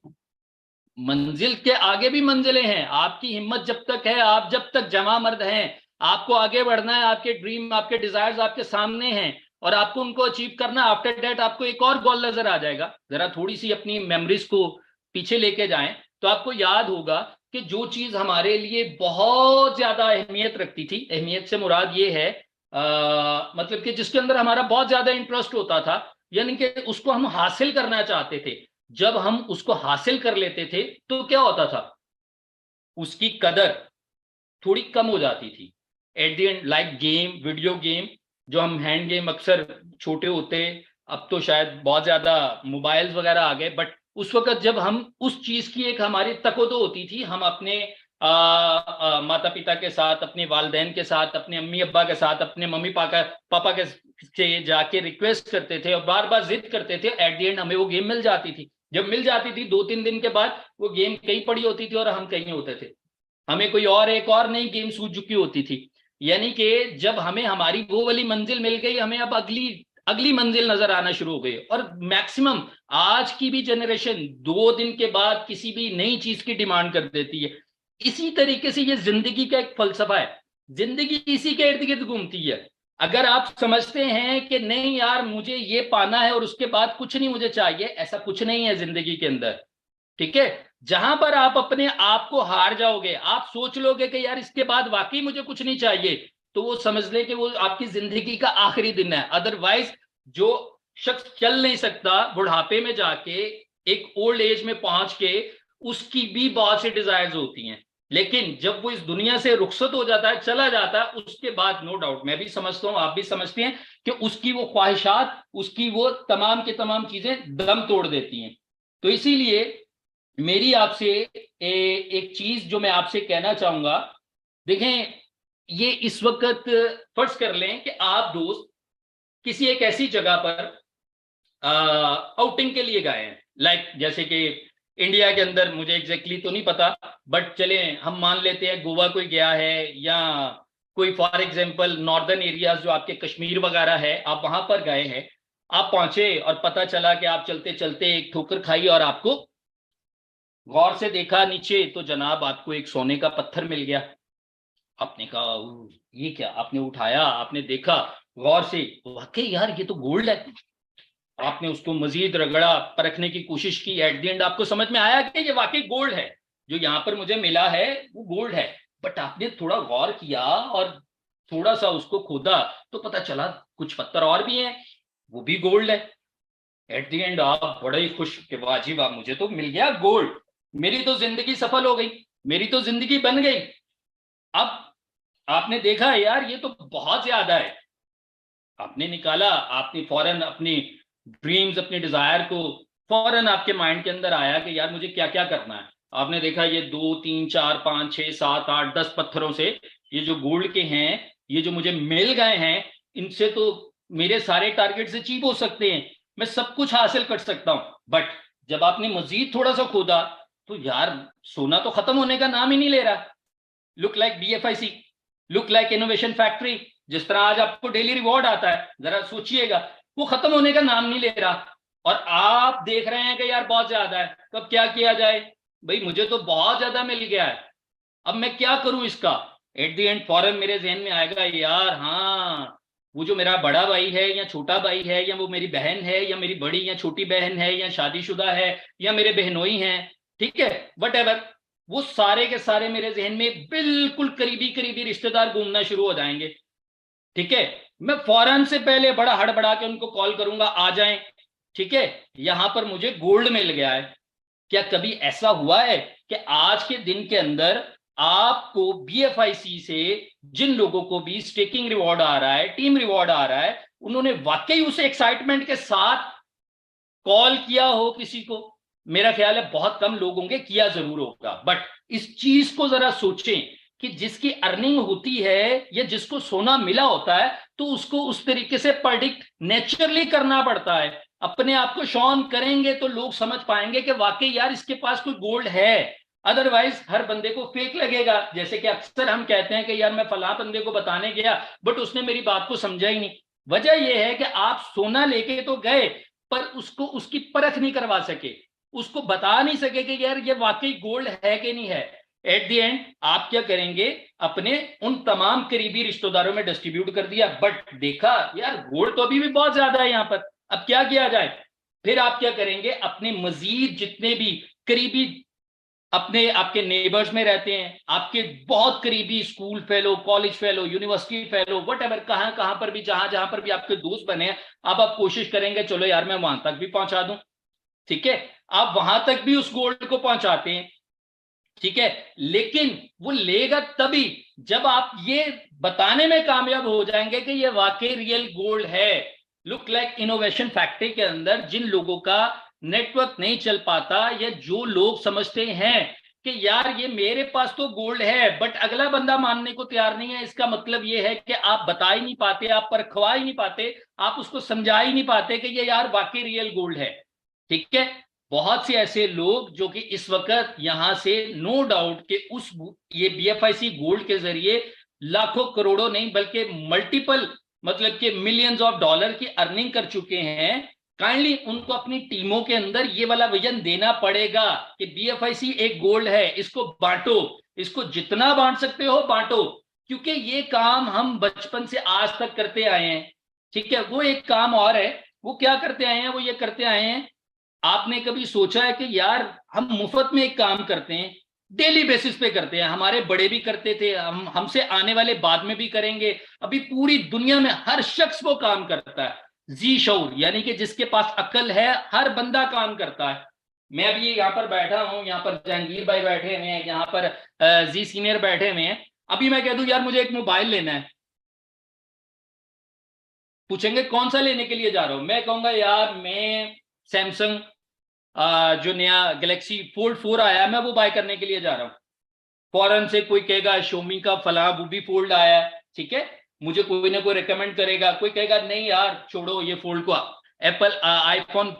मंजिल के आगे भी मंजिलें हैं। आपकी हिम्मत जब तक है, आप जब तक जमा मर्द हैं, आपको आगे बढ़ना है, आपके ड्रीम, आपके डिजायर्स आपके सामने हैं और आपको उनको अचीव करना। आफ्टर दैट आपको एक और गोल नजर आ जाएगा। जरा थोड़ी सी अपनी मेमोरीज को पीछे लेके जाएं तो आपको याद होगा कि जो चीज हमारे लिए बहुत ज्यादा अहमियत रखती थी, अहमियत से मुराद ये है मतलब कि जिसके अंदर हमारा बहुत ज्यादा इंटरेस्ट होता था, यानी कि उसको हम हासिल करना चाहते थे, जब हम उसको हासिल कर लेते थे तो क्या होता था, उसकी कदर थोड़ी कम हो जाती थी। At the end like game, video game, जो हम हैंड गेम अक्सर छोटे होते, अब तो शायद बहुत ज्यादा मोबाइल्स वगैरह आ गए, बट उस वक्त जब हम उस चीज की एक हमारी तकोदो होती थी, हम अपने माता पिता के साथ, अपने वालदैन के साथ, अपने अम्मी अब्बा के साथ, अपने मम्मी पापा के से जाके रिक्वेस्ट करते थे और बार बार जिद करते थे। एट द एंड हमें वो गेम मिल जाती थी। जब मिल जाती थी 2-3 दिन के बाद वो गेम कहीं पड़ी होती थी और हम कहीं होते थे, हमें कोई और एक और नई गेम सूझ चुकी होती थी। यानी कि जब हमें हमारी वो वाली मंजिल मिल गई, हमें अब अगली अगली मंजिल नजर आना शुरू हो गई। और मैक्सिमम आज की भी जनरेशन 2 दिन के बाद किसी भी नई चीज की डिमांड कर देती है। इसी तरीके से ये जिंदगी का एक फलसफा है, जिंदगी इसी के इर्द गिर्द घूमती है। अगर आप समझते हैं कि नहीं यार मुझे ये पाना है और उसके बाद कुछ नहीं मुझे चाहिए, ऐसा कुछ नहीं है जिंदगी के अंदर। ठीक है, जहां पर आप अपने आप को हार जाओगे, आप सोच लोगे कि यार इसके बाद वाकई मुझे कुछ नहीं चाहिए, तो वो समझ ले कि वो आपकी जिंदगी का आखिरी दिन है। अदरवाइज जो शख्स चल नहीं सकता, बुढ़ापे में जाके, एक ओल्ड एज में पहुंच के, उसकी भी बहुत सी डिजायर्स होती हैं, लेकिन जब वो इस दुनिया से रुखसत हो जाता है, चला जाता है, उसके बाद नो डाउट, मैं भी समझता हूं, आप भी समझते हैं कि उसकी वो ख्वाहिशात, उसकी वो तमाम की तमाम चीजें दम तोड़ देती हैं। तो इसीलिए मेरी आपसे एक चीज जो मैं आपसे कहना चाहूंगा, देखें, ये इस वक्त फर्ज कर लें कि आप दोस्त किसी एक ऐसी जगह पर आउटिंग के लिए गए हैं, लाइक जैसे कि इंडिया के अंदर, मुझे एग्जैक्टली तो नहीं पता, बट चले हम मान लेते हैं गोवा कोई गया है, या कोई फॉर एग्जांपल नॉर्दर्न एरियाज जो आपके कश्मीर वगैरह है, आप वहां पर गए हैं, आप पहुंचे और पता चला कि आप चलते चलते एक ठोकर खाई और आपको गौर से देखा नीचे तो जनाब आपको एक सोने का पत्थर मिल गया। आपने कहा ये क्या, आपने उठाया, आपने देखा गौर से, वाकई यार ये तो गोल्ड है। आपने उसको मजीद रगड़ा, परखने की कोशिश की, एट द एंड आपको समझ में आया कि ये वाकई गोल्ड है। जो यहाँ पर मुझे मिला है वो गोल्ड है, बट आपने थोड़ा गौर किया और थोड़ा सा उसको खोदा तो पता चला कुछ पत्थर और भी हैं, वो भी गोल्ड है। एट द एंड आप बड़े ही खुश कि वाह जी वाह, मुझे तो मिल गया गोल्ड, मेरी तो जिंदगी सफल हो गई, मेरी तो जिंदगी बन गई। अब आपने देखा यार ये तो बहुत ज्यादा है, आपने निकाला, आपने फौरन अपनी ड्रीम्स, अपने डिजायर को फौरन आपके माइंड के अंदर आया कि यार मुझे क्या क्या करना है। आपने देखा ये 2 3 4 5 6 7 8 10 पत्थरों से ये जो गोल्ड के हैं, ये जो मुझे मिल गए हैं, इनसे तो मेरे सारे टारगेट्स अचीव हो सकते हैं, मैं सब कुछ हासिल कर सकता हूं। बट जब आपने मजीद थोड़ा सा खोदा तो यार सोना तो खत्म होने का नाम ही नहीं ले रहा। Look like BFIC, look like innovation factory, जिस तरह आज आपको डेली रिवॉर्ड आता है, जरा सोचिएगा, वो खत्म होने का नाम नहीं ले रहा। और आप देख रहे हैं कि यार बहुत ज्यादा है, तो अब क्या किया जाए? भाई मुझे तो बहुत ज्यादा मिल गया है, अब मैं क्या करूं इसका? एट द एंड फौरन मेरे जहन में आएगा यार, हाँ वो जो मेरा बड़ा भाई है या छोटा भाई है, या वो मेरी बहन है या मेरी बड़ी या छोटी बहन है, या शादीशुदा है या मेरे बहनोई हैं, ठीक है, वट एवर, वो सारे के सारे मेरे जहन में बिल्कुल करीबी करीबी रिश्तेदार घूमना शुरू हो जाएंगे। ठीक है, मैं फौरन से पहले बड़ा हड़बड़ा के उनको कॉल करूंगा, आ जाएं, ठीक है, यहां पर मुझे गोल्ड मिल गया है। क्या कभी ऐसा हुआ है कि आज के दिन के अंदर आपको BFIC से जिन लोगों को भी स्टेकिंग रिवॉर्ड आ रहा है, टीम रिवॉर्ड आ रहा है, उन्होंने वाकई उस एक्साइटमेंट के साथ कॉल किया हो किसी को? मेरा ख्याल है बहुत कम लोग होंगे, किया जरूर होगा। बट इस चीज को जरा सोचें कि जिसकी अर्निंग होती है या जिसको सोना मिला होता है, तो उसको उस तरीके से प्रेडिक्ट नेचुरली करना पड़ता है। अपने आप को शॉन करेंगे तो लोग समझ पाएंगे कि वाकई यार इसके पास कोई गोल्ड है। अदरवाइज हर बंदे को फेक लगेगा। जैसे कि अक्सर हम कहते हैं कि यार मैं फला बंदे को बताने गया बट उसने मेरी बात को समझा ही नहीं। वजह यह है कि आप सोना लेके तो गए पर उसको उसकी परख नहीं करवा सके, उसको बता नहीं सके कि यार ये वाकई गोल्ड है कि नहीं है। एट द एंड आप क्या करेंगे? अपने उन तमाम करीबी रिश्तेदारों में डिस्ट्रीब्यूट कर दिया, बट देखा यार गोल्ड तो अभी भी बहुत ज्यादा है यहां पर, अब क्या किया जाए? फिर आप क्या करेंगे? अपने मजीद जितने भी करीबी अपने आपके नेबर्स में रहते हैं, आपके बहुत करीबी school fellow, college fellow, university fellow, what ever, कहां कहां पर भी, जहां जहां पर भी आपके दोस्त बने हैं, अब आप कोशिश करेंगे चलो यार मैं वहां तक भी पहुंचा दूं। ठीक है, आप वहां तक भी उस गोल्ड को पहुंचाते हैं, ठीक है, लेकिन वो लेगा तभी जब आप ये बताने में कामयाब हो जाएंगे कि ये वाकई रियल गोल्ड है। लुक लाइक इनोवेशन फैक्ट्री के अंदर जिन लोगों का नेटवर्क नहीं चल पाता, या जो लोग समझते हैं कि यार ये मेरे पास तो गोल्ड है बट अगला बंदा मानने को तैयार नहीं है, इसका मतलब ये है कि आप बता ही नहीं पाते, आप परखवा ही नहीं पाते, आप उसको समझा ही नहीं पाते कि ये यार वाकई रियल गोल्ड है। ठीक है, बहुत से ऐसे लोग जो कि इस वक्त यहां से नो डाउट के उस ये BFIC गोल्ड के जरिए लाखों करोड़ों नहीं बल्कि मल्टीपल मतलब कि मिलियंस ऑफ डॉलर की अर्निंग कर चुके हैं। काइंडली उनको अपनी टीमों के अंदर ये वाला विजन देना पड़ेगा कि BFIC एक गोल्ड है, इसको बांटो, इसको जितना बांट सकते हो बांटो, क्योंकि ये काम हम बचपन से आज तक करते आए हैं। ठीक है, वो एक काम और है, वो क्या करते आए हैं? वो ये करते आए हैं, आपने कभी सोचा है कि यार हम मुफ्त में एक काम करते हैं, डेली बेसिस पे करते हैं, हमारे बड़े भी करते थे, हमसे आने वाले बाद में भी करेंगे, अभी पूरी दुनिया में हर शख्स वो काम करता है, जी शऊर, यानी कि जिसके पास अकल है हर बंदा काम करता है। मैं अभी यहाँ पर बैठा हूँ, यहाँ पर जहांगीर भाई बैठे हुए हैं, यहाँ पर जी सीनियर बैठे हुए हैं। अभी मैं कह दूं यार मुझे एक मोबाइल लेना है, पूछेंगे कौन सा लेने के लिए जा रहा हूं, मैं कहूंगा यार मैं सैमसंग जो नया गैलेक्सी फोल्ड 4 आया मैं वो बाय करने के लिए जा रहा हूं। फौरन से कोई कहेगा शोमी का फला वो भी फोल्ड आया है, ठीक है, मुझे कोई ना कोई रिकमेंड करेगा, कोई कहेगा नहीं यार छोड़ो ये फोल्ड को, एप्पल आईफोन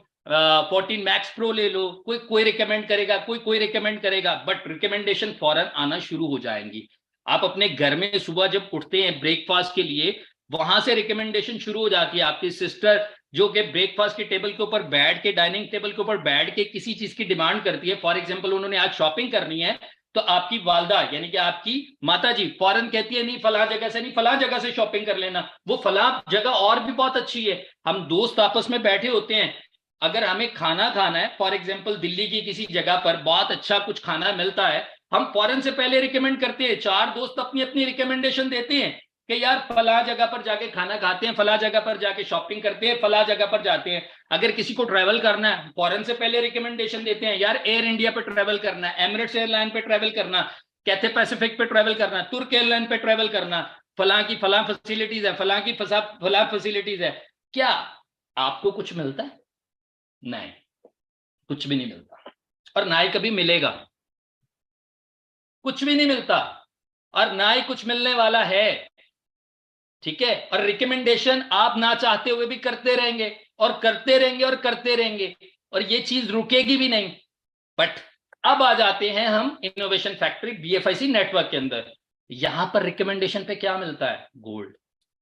14 मैक्स प्रो ले लो, कोई कोई रिकमेंड करेगा, कोई रिकमेंड करेगा, बट रिकमेंडेशन फौरन आना शुरू हो जाएंगी। आप अपने घर में सुबह जब उठते हैं ब्रेकफास्ट के लिए, वहां से रिकमेंडेशन शुरू हो जाती है। आपकी सिस्टर जो कि ब्रेकफास्ट के टेबल के ऊपर बैठ के, डाइनिंग टेबल के ऊपर बैठ के किसी चीज की डिमांड करती है, फॉर एग्जांपल उन्होंने आज शॉपिंग करनी है, तो आपकी वालदा यानी कि आपकी माता जी फौरन कहती है नहीं फला जगह से नहीं, फला जगह से शॉपिंग कर लेना, वो फला जगह और भी बहुत अच्छी है। हम दोस्त आपस में बैठे होते हैं, अगर हमें खाना खाना है, फॉर एग्जाम्पल दिल्ली की किसी जगह पर बहुत अच्छा कुछ खाना मिलता है, हम फौरन से पहले रिकमेंड करते हैं, 4 दोस्त अपनी अपनी रिकमेंडेशन देते हैं कि यार फला जगह पर जाके खाना खाते हैं, फला जगह पर जाके शॉपिंग करते हैं, फला जगह पर जाते हैं। अगर किसी को ट्रैवल करना है, फौरन से पहले रिकमेंडेशन देते हैं, यार एयर इंडिया पे ट्रैवल करना है, एमिरेट्स एयरलाइन पे ट्रैवल करना, कैथे पैसिफिक पे ट्रैवल करना, तुर्क एयरलाइन पे ट्रैवल करना, फला की फला फैसिलिटीज है, फला की फला फैसिलिटीज है। क्या आपको कुछ मिलता है? नहीं, कुछ भी नहीं मिलता, और ना ही कभी मिलेगा। कुछ भी नहीं मिलता और ना ही कुछ मिलने वाला है। ठीक है, और रिकमेंडेशन आप ना चाहते हुए भी करते रहेंगे और करते रहेंगे और करते रहेंगे, और ये चीज रुकेगी भी नहीं। बट अब आ जाते हैं हम इनोवेशन फैक्ट्री बीएफआईसी नेटवर्क के अंदर। यहां पर रिकमेंडेशन पे क्या मिलता है? गोल्ड।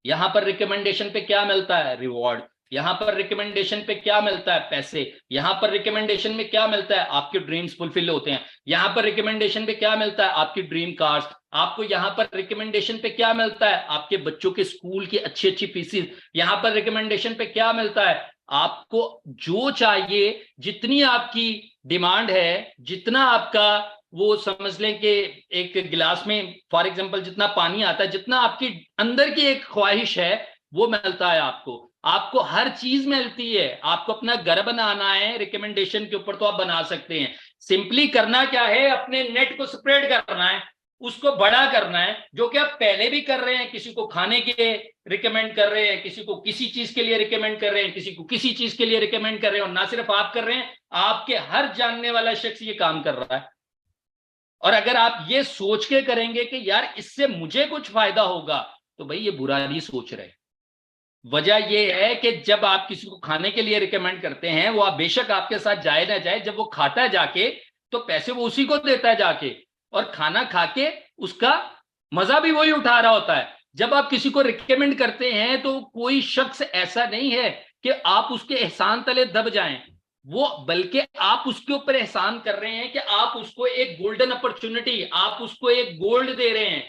यहां पर रिकमेंडेशन पे क्या मिलता है? रिवॉर्ड। यहां पर रिकमेंडेशन पे क्या मिलता है? पैसे। यहां पर रिकमेंडेशन में क्या मिलता है? आपके ड्रीम्स फुलफिल होते हैं। यहां पर रिकमेंडेशन पे क्या मिलता है? आपकी ड्रीम कार्स। आपको यहां पर रिकमेंडेशन पे क्या मिलता है? आपके बच्चों के स्कूल की अच्छी अच्छी फीसिस। यहां पर रिकमेंडेशन पे क्या मिलता है? आपको जो चाहिए, जितनी आपकी डिमांड है, जितना आपका वो समझ लें कि एक गिलास में फॉर एग्जांपल जितना पानी आता है, जितना आपकी अंदर की एक ख्वाहिश है, वो मिलता है आपको। आपको हर चीज मिलती है। आपको अपना घर बनाना है रिकमेंडेशन के ऊपर, तो आप बना सकते हैं। सिंपली करना क्या है? अपने नेट को स्प्रेड करना है, उसको बड़ा करना है, जो कि आप पहले भी कर रहे हैं। किसी को खाने के रिकमेंड कर रहे हैं, किसी को किसी चीज के लिए रिकमेंड कर रहे हैं, किसी को किसी चीज के लिए रिकमेंड कर रहे हैं। और ना सिर्फ आप कर रहे हैं, आपके हर जानने वाला शख्स ये काम कर रहा है। और अगर आप ये सोच के करेंगे कि यार इससे मुझे कुछ फायदा होगा, तो भाई ये बुरा नहीं सोच रहे। वजह यह है कि जब आप किसी को खाने के लिए रिकमेंड करते हैं, वो आप बेशक आपके साथ जाए ना जाए, जब वो खाता है जाके, तो पैसे वो उसी को देता है जाके, और खाना खा के उसका मजा भी वही उठा रहा होता है। जब आप किसी को रिकमेंड करते हैं, तो कोई शख्स ऐसा नहीं है कि आप उसके एहसान तले दब जाएं, वो बल्कि आप उसके ऊपर एहसान कर रहे हैं कि आप उसको एक गोल्डन अपॉर्चुनिटी, आप उसको एक गोल्ड दे रहे हैं।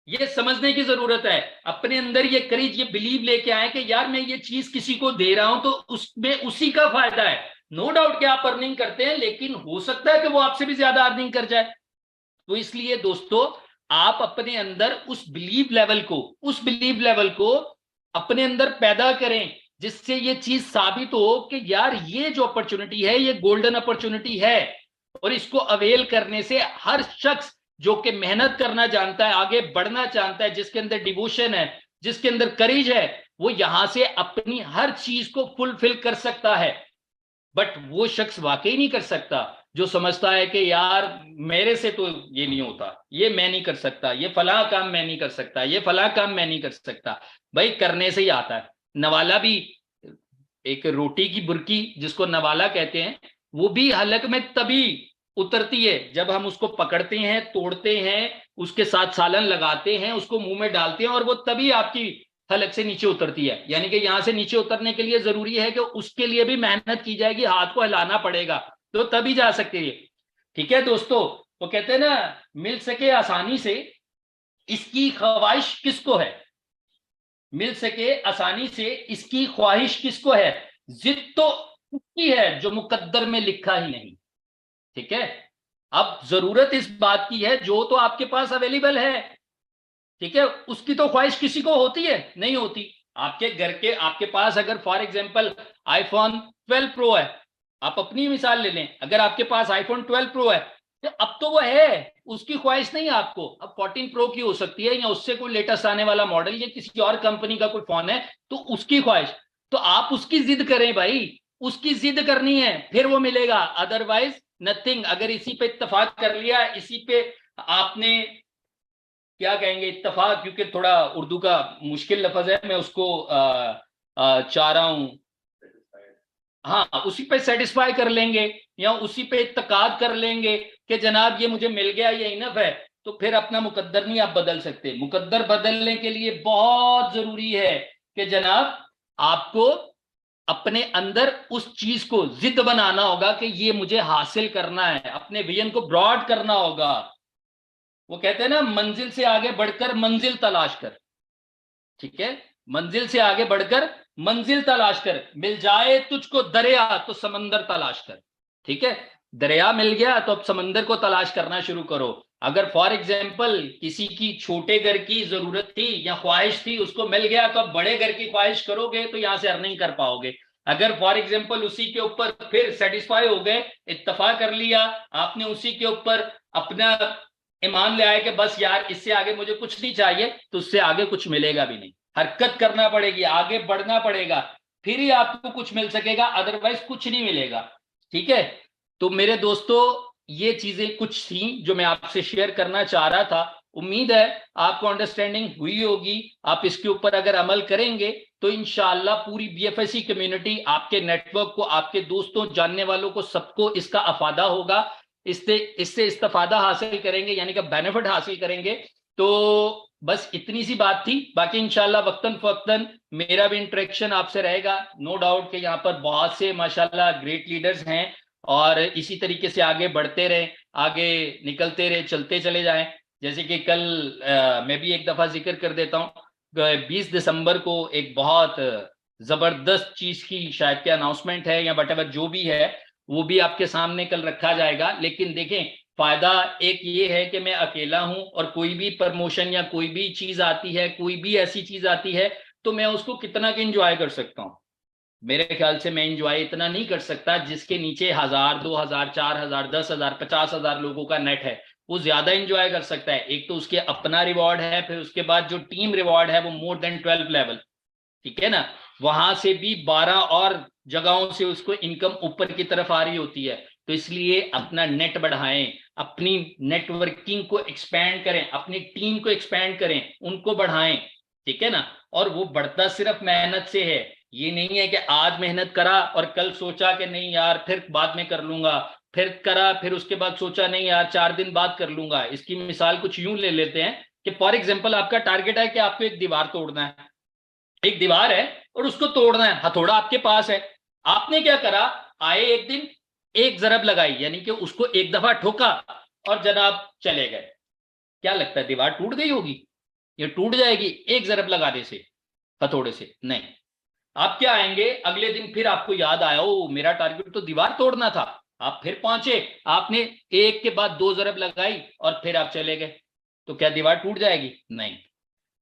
ये समझने की जरूरत है। अपने अंदर ये करीज, ये बिलीव लेके आए कि यार मैं ये चीज किसी को दे रहा हूं तो उसमें उसी का फायदा है। नो डाउट कि आप अर्निंग करते हैं, लेकिन हो सकता है कि वो आपसे भी ज्यादा अर्निंग कर जाए। तो इसलिए दोस्तों, आप अपने अंदर उस बिलीव लेवल को अपने अंदर पैदा करें, जिससे ये चीज साबित हो कि यार ये जो अपॉर्चुनिटी है, ये गोल्डन अपॉर्चुनिटी है, और इसको अवेल करने से हर शख्स जो कि मेहनत करना जानता है, आगे बढ़ना चाहता है, जिसके अंदर डिवोशन है, जिसके अंदर करेज है, वो यहां से अपनी हर चीज को फुलफिल कर सकता है। बट वो शख्स वाकई नहीं कर सकता जो समझता है कि यार मेरे से तो ये नहीं होता, ये मैं नहीं कर सकता, ये फला काम मैं नहीं कर सकता, ये फला काम मैं नहीं कर सकता। भाई करने से ही आता है। नवाला भी, एक रोटी की बुर्की जिसको नवाला कहते हैं, वो भी हलक में तभी उतरती है जब हम उसको पकड़ते हैं, तोड़ते हैं, उसके साथ सालन लगाते हैं, उसको मुंह में डालते हैं, और वो तभी आपकी हलक से नीचे उतरती है। यानी कि यहां से नीचे उतरने के लिए जरूरी है कि उसके लिए भी मेहनत की जाएगी, हाथ को हिलाना पड़ेगा, तो तभी जा सकती है। ठीक है दोस्तों, वो कहते हैं ना, मिल सके आसानी से इसकी ख्वाहिश किसको है? मिल सके आसानी से इसकी ख्वाहिश किसको है? जिद तो उसकी है जो मुकद्दर में लिखा ही नहीं। ठीक है, अब जरूरत इस बात की है जो तो आपके पास अवेलेबल है। ठीक है, उसकी तो ख्वाहिश किसी को होती है? नहीं होती। आपके घर के, आपके पास अगर फॉर एग्जांपल आईफोन 12 प्रो है, आप अपनी मिसाल ले लें, अगर आपके पास आईफोन 12 प्रो है, तो अब तो वो है, उसकी ख्वाहिश नहीं है आपको। अब 14 प्रो की हो सकती है, या उससे कोई लेटेस्ट आने वाला मॉडल, या किसी और कंपनी का कोई फोन है, तो उसकी ख्वाहिश। तो आप उसकी जिद करें भाई, उसकी जिद करनी है, फिर वो मिलेगा, अदरवाइज नथिंग। अगर इसी पे इत्तेफाक कर लिया, इसी पे आपने क्या कहेंगे, इत्तेफाक, क्योंकि थोड़ा उर्दू का मुश्किल लफ्ज है, मैं उसको चाह रहा हूं, हाँ, उसी पे सेटिस्फाई कर लेंगे, या उसी पे इत्तेकाद कर लेंगे कि जनाब ये मुझे मिल गया, ये इनफ है, तो फिर अपना मुकद्दर नहीं आप बदल सकते। मुकद्दर बदलने के लिए बहुत जरूरी है कि जनाब आपको अपने अंदर उस चीज को जिद बनाना होगा कि ये मुझे हासिल करना है, अपने विजन को ब्रॉड करना होगा। वो कहते हैं ना, मंजिल से आगे बढ़कर मंजिल तलाश कर। ठीक है, मंजिल से आगे बढ़कर मंजिल तलाश कर, मिल जाए तुझको दरिया तो समंदर तलाश कर। ठीक है, दरिया मिल गया तो अब समंदर को तलाश करना शुरू करो। अगर फॉर एग्जाम्पल किसी की छोटे घर की जरूरत थी या ख्वाहिश थी, उसको मिल गया, तो अब बड़े घर की ख्वाहिश करोगे तो यहां से अर्निंग कर पाओगे। अगर फॉर एग्जाम्पल उसी के ऊपर फिर सेटिस्फाई हो गए, इत्तफाक कर लिया आपने, उसी के ऊपर अपना ईमान ले आए कि बस यार इससे आगे मुझे कुछ नहीं चाहिए, तो उससे आगे कुछ मिलेगा भी नहीं। हरकत करना पड़ेगी, आगे बढ़ना पड़ेगा, फिर ही आपको कुछ मिल सकेगा, अदरवाइज कुछ नहीं मिलेगा। ठीक है, तो मेरे दोस्तों ये चीजें कुछ थी जो मैं आपसे शेयर करना चाह रहा था। उम्मीद है आपको अंडरस्टैंडिंग हुई होगी। आप इसके ऊपर अगर अमल करेंगे तो इंशाअल्लाह पूरी बीएफएससी कम्युनिटी, आपके नेटवर्क को, आपके दोस्तों, जानने वालों को, सबको इसका अफादा होगा, इससे इस्तेफादा हासिल करेंगे, यानी कि बेनिफिट हासिल करेंगे। तो बस इतनी सी बात थी। बाकी इंशाल्लाह वक्तन फवक्तन मेरा भी इंटरेक्शन आपसे रहेगा। नो डाउट कि यहाँ पर बहुत से माशाल्लाह ग्रेट लीडर्स हैं, और इसी तरीके से आगे बढ़ते रहे, आगे निकलते रहे, चलते चले जाएं। जैसे कि कल मैं भी एक दफा जिक्र कर देता हूँ, 20 दिसंबर को एक बहुत जबरदस्त चीज की शायद के अनाउंसमेंट है या वटेवर जो भी है, वो भी आपके सामने कल रखा जाएगा। लेकिन देखें, फायदा एक ये है कि मैं अकेला हूं, और कोई भी प्रमोशन या कोई भी चीज आती है, कोई भी ऐसी चीज आती है, तो मैं उसको कितना के इंजॉय कर सकता हूं। मेरे ख्याल से मैं इंजॉय इतना नहीं कर सकता जिसके नीचे 1000, 2000, 4000, 10,000, 50,000 लोगों का नेट है। वो ज्यादा इंजॉय कर सकता है। एक तो उसके अपना रिवॉर्ड है, फिर उसके बाद जो टीम रिवॉर्ड है वो मोर देन 12 लेवल। ठीक है ना, वहां से भी 12 और जगहों से उसको इनकम ऊपर की तरफ आ रही होती है। तो इसलिए अपना नेट बढ़ाएं, अपनी नेटवर्किंग को एक्सपैंड करें, अपनी टीम को एक्सपैंड करें, उनको बढ़ाएं। ठीक है ना, और वो बढ़ता सिर्फ मेहनत से है। ये नहीं है कि आज मेहनत करा और कल सोचा कि नहीं यार फिर बाद में कर लूंगा, फिर करा, फिर उसके बाद सोचा नहीं यार 4 दिन बाद कर लूंगा। इसकी मिसाल कुछ यूं ले लेते हैं कि फॉर एग्जाम्पल आपका टारगेट है कि आपको एक दीवार तोड़ना है, एक दीवार है और उसको तोड़ना है, हथौड़ा आपके पास है। आपने क्या करा, आए एक दिन, एक जरब लगाई, यानी कि उसको एक दफा ठोका और जनाब चले गए। क्या लगता है दीवार टूट गई होगी? ये टूट जाएगी एक जरब लगाने से, हथौड़े से? नहीं। आप क्या आएंगे अगले दिन, फिर आपको याद आया ओ मेरा टारगेट तो दीवार तोड़ना था, आप फिर पहुंचे, आपने एक के बाद 2 जरब लगाई और फिर आप चले गए। तो क्या दीवार टूट जाएगी? नहीं।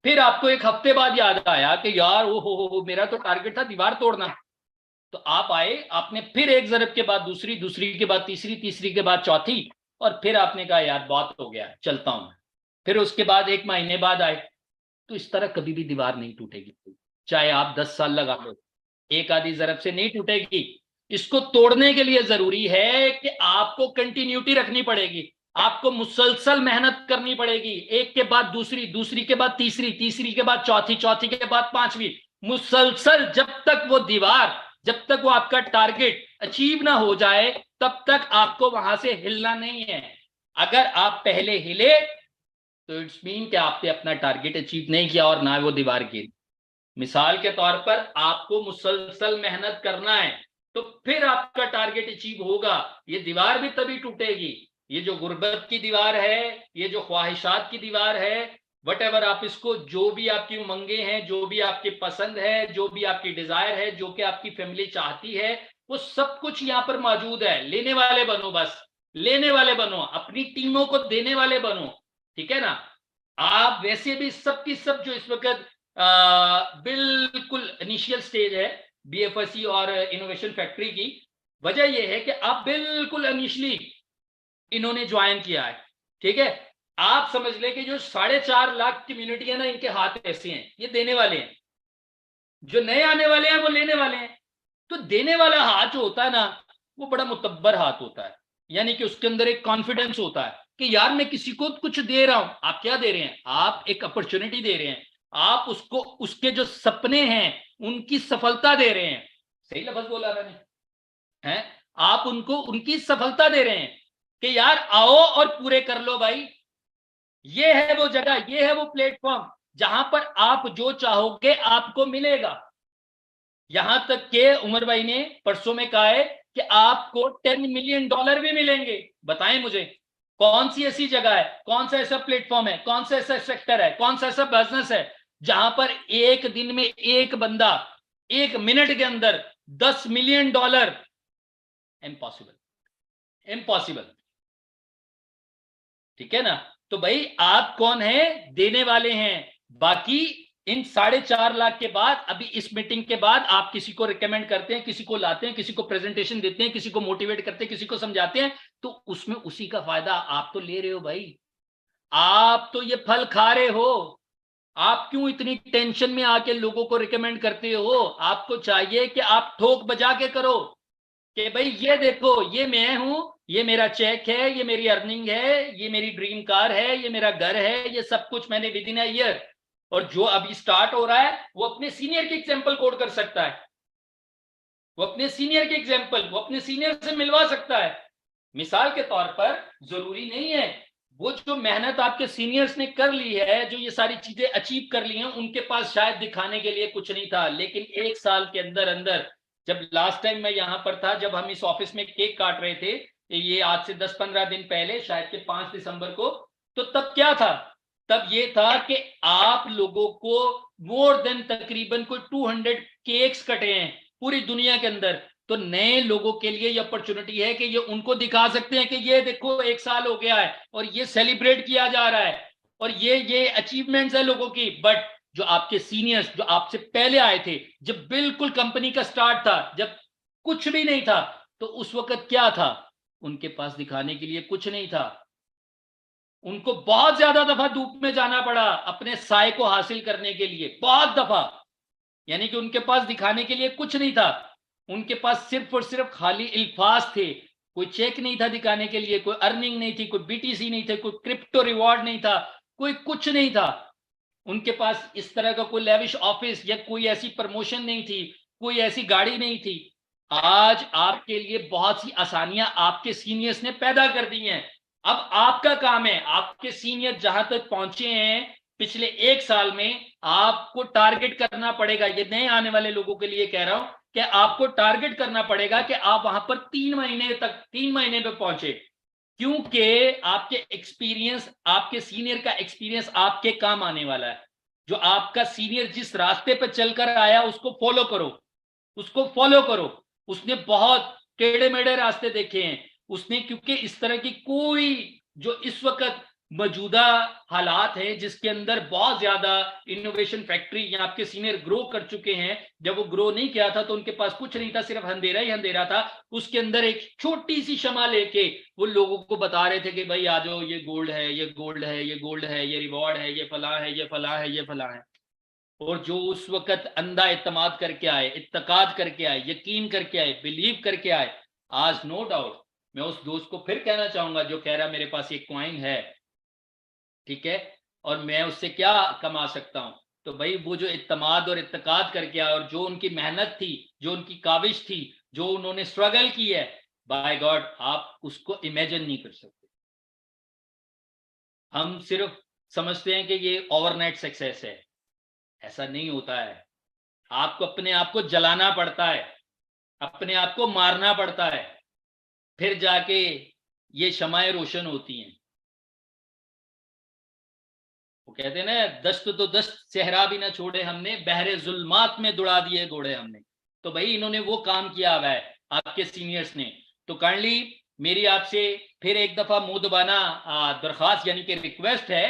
फिर आपको एक हफ्ते बाद याद आया कि यार ओ हो मेरा तो टारगेट था दीवार तोड़ना। तो आप आए, आपने फिर एक जरब के बाद दूसरी, दूसरी के बाद तीसरी, तीसरी के बाद चौथी, और फिर आपने कहा यार बहुत हो गया, चलता हूं। फिर उसके बाद 1 महीने बाद आए। तो इस तरह कभी भी दीवार नहीं टूटेगी, चाहे आप 10 साल लगा लो, एक आधी जरब से नहीं टूटेगी। इसको तोड़ने के लिए जरूरी है कि आपको कंटिन्यूटी रखनी पड़ेगी, आपको मुसलसल मेहनत करनी पड़ेगी, एक के बाद दूसरी, दूसरी के बाद तीसरी, तीसरी के बाद चौथी, चौथी के बाद पांचवी, मुसलसल जब तक वो दीवार, जब तक वो आपका टारगेट अचीव ना हो जाए, तब तक आपको वहां से हिलना नहीं है। अगर आप पहले हिले तो इट्स मीन कि आपने अपना टारगेट अचीव नहीं किया और ना वो दीवार गिरी। मिसाल के तौर पर आपको मुसलसल मेहनत करना है, तो फिर आपका टारगेट अचीव होगा। ये दीवार भी तभी टूटेगी। ये जो गुर्बत की दीवार है, ये जो ख्वाहिशात की दीवार है, वटेवर आप इसको, जो भी आपकी उमंगे हैं, जो भी आपकी पसंद है, जो भी आपकी डिजायर है, जो कि आपकी फैमिली चाहती है, वो सब कुछ यहाँ पर मौजूद है। लेने वाले बनो, बस लेने वाले बनो, अपनी टीमों को देने वाले बनो। ठीक है ना, आप वैसे भी सब की सब जो इस वक्त बिल्कुल इनिशियल स्टेज है बीएफएससी और इनोवेशन फैक्ट्री की, वजह यह है कि आप बिल्कुल इनिशियली इन्होंने ज्वाइन किया है। ठीक है, आप समझ ले कि जो 4.5 लाख कम्युनिटी है ना, इनके हाथ ऐसे हैं, ये देने वाले हैं। जो नए आने वाले हैं वो लेने वाले हैं। तो देने वाला हाथ जो होता है ना, वो बड़ा मुतब्बर हाथ होता है, यानी कि उसके अंदर एक कॉन्फिडेंस होता है कि यार मैं किसी को कुछ दे रहा हूं। आप क्या दे रहे हैं? आप एक अपॉर्चुनिटी दे रहे हैं, आप उसको उसके जो सपने हैं उनकी सफलता दे रहे हैं। सही लफ्ज बोला मैंने, हैं? आप उनको उनकी सफलता दे रहे हैं कि यार आओ और पूरे कर लो भाई। ये है वो जगह, ये है वो प्लेटफॉर्म जहां पर आप जो चाहोगे आपको मिलेगा। यहां तक के उमर भाई ने परसों में कहा है कि आपको $10 मिलियन भी मिलेंगे। बताएं मुझे कौन सी ऐसी जगह है, कौन सा ऐसा प्लेटफॉर्म है, कौन सा ऐसा सेक्टर है, कौन सा ऐसा बिजनेस है जहां पर एक दिन में एक बंदा 1 मिनट के अंदर $10 मिलियन, इम्पॉसिबल, इम्पॉसिबल। ठीक है ना? तो भाई आप कौन है? देने वाले हैं। बाकी इन 4.5 लाख के बाद, अभी इस मीटिंग के बाद आप किसी को रिकमेंड करते हैं, किसी को लाते हैं, किसी को प्रेजेंटेशन देते हैं, किसी को मोटिवेट करते हैं, किसी को समझाते हैं, तो उसमें उसी का फायदा आप तो ले रहे हो भाई। आप तो ये फल खा रहे हो। आप क्यों इतनी टेंशन में आके लोगों को रिकमेंड करते हो? आपको चाहिए कि आप ठोक बजा के करो कि भाई ये देखो, ये मैं हूं, ये मेरा चेक है, ये मेरी अर्निंग है, ये मेरी ड्रीम कार है, ये मेरा घर है, ये सब कुछ मैंने विद इन अ ईयर। और जो अभी स्टार्ट हो रहा है वो अपने सीनियर के एग्जाम्पल कोड कर सकता है, वो अपने सीनियर के एग्जाम्पल, वो अपने सीनियर से मिलवा सकता है। मिसाल के तौर पर जरूरी नहीं है वो जो मेहनत आपके सीनियर्स ने कर ली है, जो ये सारी चीजें अचीव कर ली हैं, उनके पास शायद दिखाने के लिए कुछ नहीं था, लेकिन 1 साल के अंदर अंदर, जब लास्ट टाइम मैं यहां पर था, जब हम इस ऑफिस में केक काट रहे थे, ये आज से 10-15 दिन पहले, शायद के 5 दिसंबर को, तो तब क्या था? तब ये था कि आप लोगों को मोर देन तकरीबन कोई 200 केक्स कटे हैं पूरी दुनिया के अंदर। तो नए लोगों के लिए ये अपॉर्चुनिटी है कि ये उनको दिखा सकते हैं कि ये देखो 1 साल हो गया है और ये सेलिब्रेट किया जा रहा है और ये अचीवमेंट्स है लोगों की। बट जो आपके सीनियर्स, जो आपसे पहले आए थे, जब बिल्कुल कंपनी का स्टार्ट था, जब कुछ भी नहीं था, तो उस वक्त क्या था? उनके पास दिखाने के लिए कुछ नहीं था। उनको बहुत ज्यादा दफा धूप में जाना पड़ा अपने साय को हासिल करने के लिए, बहुत दफा। यानी कि उनके पास दिखाने के लिए कुछ नहीं था। उनके पास सिर्फ और सिर्फ खाली अल्फाज थे। कोई चेक नहीं था दिखाने के लिए, कोई अर्निंग नहीं थी, कोई बीटीसी नहीं थे, कोई क्रिप्टो रिवॉर्ड नहीं था, कोई कुछ नहीं था। उनके पास इस तरह का कोई लेविश ऑफिस या कोई ऐसी प्रमोशन नहीं थी, कोई ऐसी गाड़ी नहीं थी। आज आपके लिए बहुत सी आसानियां आपके सीनियर्स ने पैदा कर दी हैं। अब आपका काम है, आपके सीनियर जहां तक पहुंचे हैं पिछले 1 साल में, आपको टारगेट करना पड़ेगा। ये नए आने वाले लोगों के लिए कह रहा हूं कि आपको टारगेट करना पड़ेगा कि आप वहां पर 3 महीने पे पहुंचे, क्योंकि आपके एक्सपीरियंस, आपके सीनियर का एक्सपीरियंस आपके काम आने वाला है। जो आपका सीनियर जिस रास्ते पर चलकर आया उसको फॉलो करो, उसको फॉलो करो। उसने बहुत टेढ़े मेढ़े रास्ते देखे हैं उसने, क्योंकि इस तरह की कोई जो इस वक्त मौजूदा हालात है जिसके अंदर बहुत ज्यादा इनोवेशन फैक्ट्री या आपके सीनियर ग्रो कर चुके हैं, जब वो ग्रो नहीं किया था तो उनके पास कुछ नहीं था, सिर्फ अंधेरा ही अंधेरा था। उसके अंदर एक छोटी सी शमा लेके वो लोगों को बता रहे थे कि भाई आ जाओ, ये गोल्ड है, ये गोल्ड है, ये गोल्ड है, ये रिवॉर्ड है, ये फला है, ये फला है, ये फला है। और जो उस वक्त अंधा इत्तेमाद करके आए, इत्तकाद करके आए, यकीन करके आए, बिलीव करके आए, आज नो डाउट मैं उस दोस्त को फिर कहना चाहूंगा जो कह रहा मेरे पास एक कॉइन है, ठीक है, और मैं उससे क्या कमा सकता हूं, तो भाई वो जो इत्तेमाद और इत्तकाद करके आए और जो उनकी मेहनत थी, जो उनकी काविश थी, जो उन्होंने स्ट्रगल की है, बाय गॉड आप उसको इमेजिन नहीं कर सकते। हम सिर्फ समझते हैं कि ये ओवरनाइट सक्सेस है, ऐसा नहीं होता है। आपको अपने आप को जलाना पड़ता है, अपने आप को मारना पड़ता है, फिर जाके ये शमाएं रोशन होती हैं। वो कहते हैं ना, दस्त तो दस्त सहरा भी ना छोड़े हमने, बहरे जुल्मात में दुड़ा दिए घोड़े हमने। तो भाई इन्होंने वो काम किया हुआ है आपके सीनियर्स ने। तो काइंडली मेरी आपसे फिर एक दफा मुदबाना दरखास्त यानी कि रिक्वेस्ट है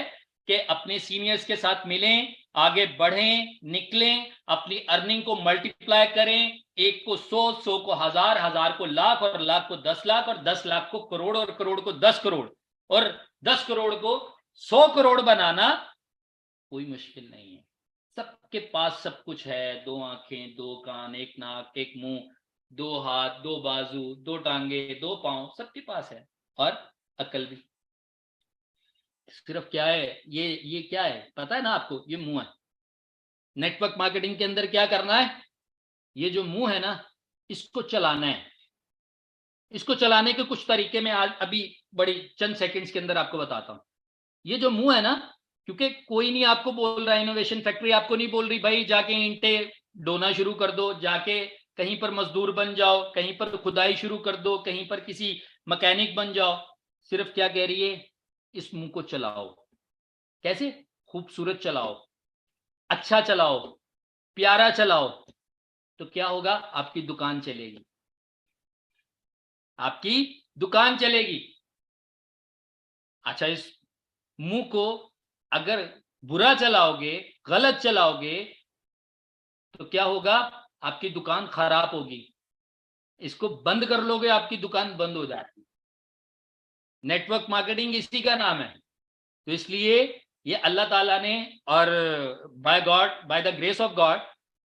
कि अपने सीनियर्स के साथ मिलें, आगे बढ़ें, निकलें, अपनी अर्निंग को मल्टीप्लाई करें। 1 को 100, 100 को 1000, 1000 को लाख, और लाख को 10 लाख, और 10 लाख को करोड़, और करोड़ को 10 करोड़, और 10 करोड़ को 100 करोड़ बनाना कोई मुश्किल नहीं है। सबके पास सब कुछ है, 2 आंखें, 2 कान, 1 नाक, 1 मुंह, 2 हाथ, 2 बाजू, 2 टांगे, 2 पांव, सबके पास है, और अकल भी। सिर्फ क्या है, ये क्या है पता है ना आपको? ये मुंह है। नेटवर्क मार्केटिंग के अंदर क्या करना है? ये जो मुंह है ना, इसको चलाना है। इसको चलाने के कुछ तरीके मैं आज अभी बड़ी चंद सेकंड्स के अंदर आपको बताता हूं। ये जो मुंह है ना, क्योंकि कोई नहीं आपको बोल रहा है, इनोवेशन फैक्ट्री आपको नहीं बोल रही भाई जाके ईंटे ढोना शुरू कर दो, जाके कहीं पर मजदूर बन जाओ, कहीं पर खुदाई शुरू कर दो, कहीं पर किसी मैकेनिक बन जाओ। सिर्फ क्या कह रही है? इस मुंह को चलाओ। कैसे? खूबसूरत चलाओ, अच्छा चलाओ, प्यारा चलाओ, तो क्या होगा? आपकी दुकान चलेगी, आपकी दुकान चलेगी। अच्छा, इस मुंह को अगर बुरा चलाओगे, गलत चलाओगे, तो क्या होगा? आपकी दुकान खराब होगी। इसको बंद कर लोगे, आपकी दुकान बंद हो जाएगी। नेटवर्क मार्केटिंग इसी का नाम है। तो इसलिए ये अल्लाह ताला ने, और by God, by the grace of God,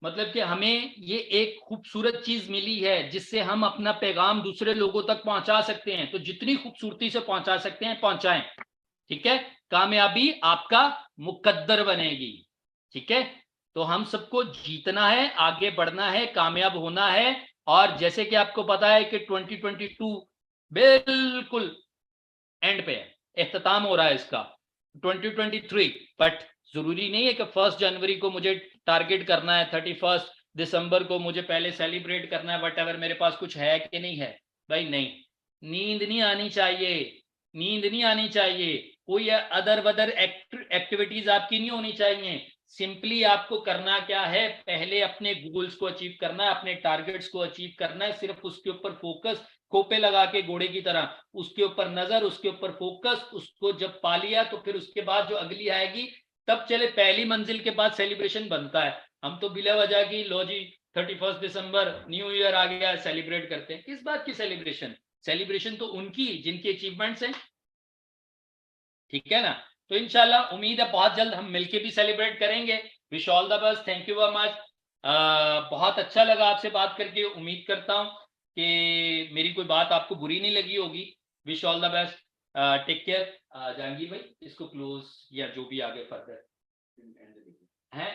मतलब कि हमें ये एक खूबसूरत चीज मिली है जिससे हम अपना पैगाम दूसरे लोगों तक पहुंचा सकते हैं। तो जितनी खूबसूरती से पहुंचा सकते हैं पहुंचाएं, ठीक है? कामयाबी आपका मुकद्दर बनेगी, ठीक है? तो हम सबको जीतना है, आगे बढ़ना है, कामयाब होना है। और जैसे कि आपको पता है कि 2022 बिल्कुल एंड पे है, इख्तिताम हो रहा है इसका 2023, बट जरूरी नहीं है कि 1 जनवरी को मुझे टारगेट करना है, 31 दिसंबर को मुझे पहले सेलिब्रेट करना है, वट एवर मेरे पास कुछ है कि नहीं है। भाई नहीं, नींद नहीं आनी चाहिए, नींद नहीं आनी चाहिए, कोई अदर वदर एक्टिविटीज आपकी नहीं होनी चाहिए। सिंपली आपको करना क्या है? पहले अपने गोल्स को अचीव करना है, अपने टारगेट्स को अचीव करना है, सिर्फ उसके ऊपर फोकस, खोपे लगा के घोड़े की तरह उसके ऊपर नजर, उसके ऊपर फोकस। उसको जब पा लिया तो फिर उसके बाद जो अगली आएगी तब चले। पहली मंजिल के बाद सेलिब्रेशन बनता है। हम तो बिला वजह की, लो जी 31 दिसंबर न्यू ईयर आ गया, सेलिब्रेट करते हैं। किस बात की सेलिब्रेशन? सेलिब्रेशन तो उनकी जिनकी अचीवमेंट्स हैं, ठीक है ना? तो इंशाल्लाह उम्मीद है बहुत जल्द हम मिलके भी सेलिब्रेट करेंगे। Wish all the best, thank you very much. बहुत अच्छा लगा आपसे बात करके। उम्मीद करता हूं कि मेरी कोई बात आपको बुरी नहीं लगी होगी। Wish all the best, take care. Jahangir भाई इसको क्लोज या जो भी आगे फर्दर है,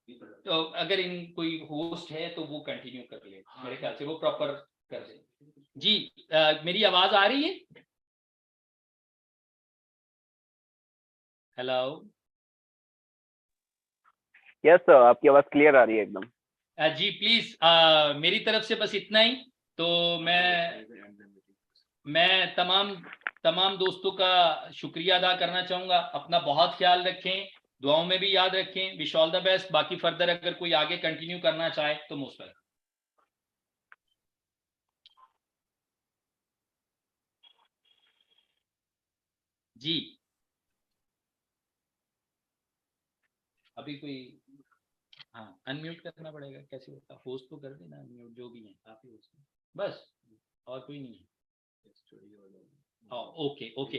तो अगर इन कोई होस्ट है तो वो कंटिन्यू कर ले। मेरे ख्याल से वो प्रॉपर कर दे जी। मेरी आवाज आ रही है? हेलो? यस सर, आपकी आवाज क्लियर आ रही है एकदम। जी प्लीज, मेरी तरफ से बस इतना ही। तो मैं तमाम दोस्तों का शुक्रिया अदा करना चाहूंगा। अपना बहुत ख्याल रखें, दुआओं में भी याद रखें। Wish all the best. बाकी फर्दर अगर कोई आगे कंटिन्यू करना चाहे तो मोस्ट वेलकम जी। अभी कोई, हाँ अनम्यूट करना पड़ेगा, कैसे होता? होस्ट तो कर देना अनम्यूट, जो भी है आप ही होस्ट, बस और कोई नहीं है। ओके ओके,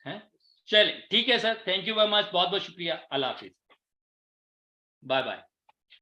हैं? चले ठीक है sir, thank you very much, बहुत बहुत शुक्रिया। अल्लाह हाफिज, बाय बाय।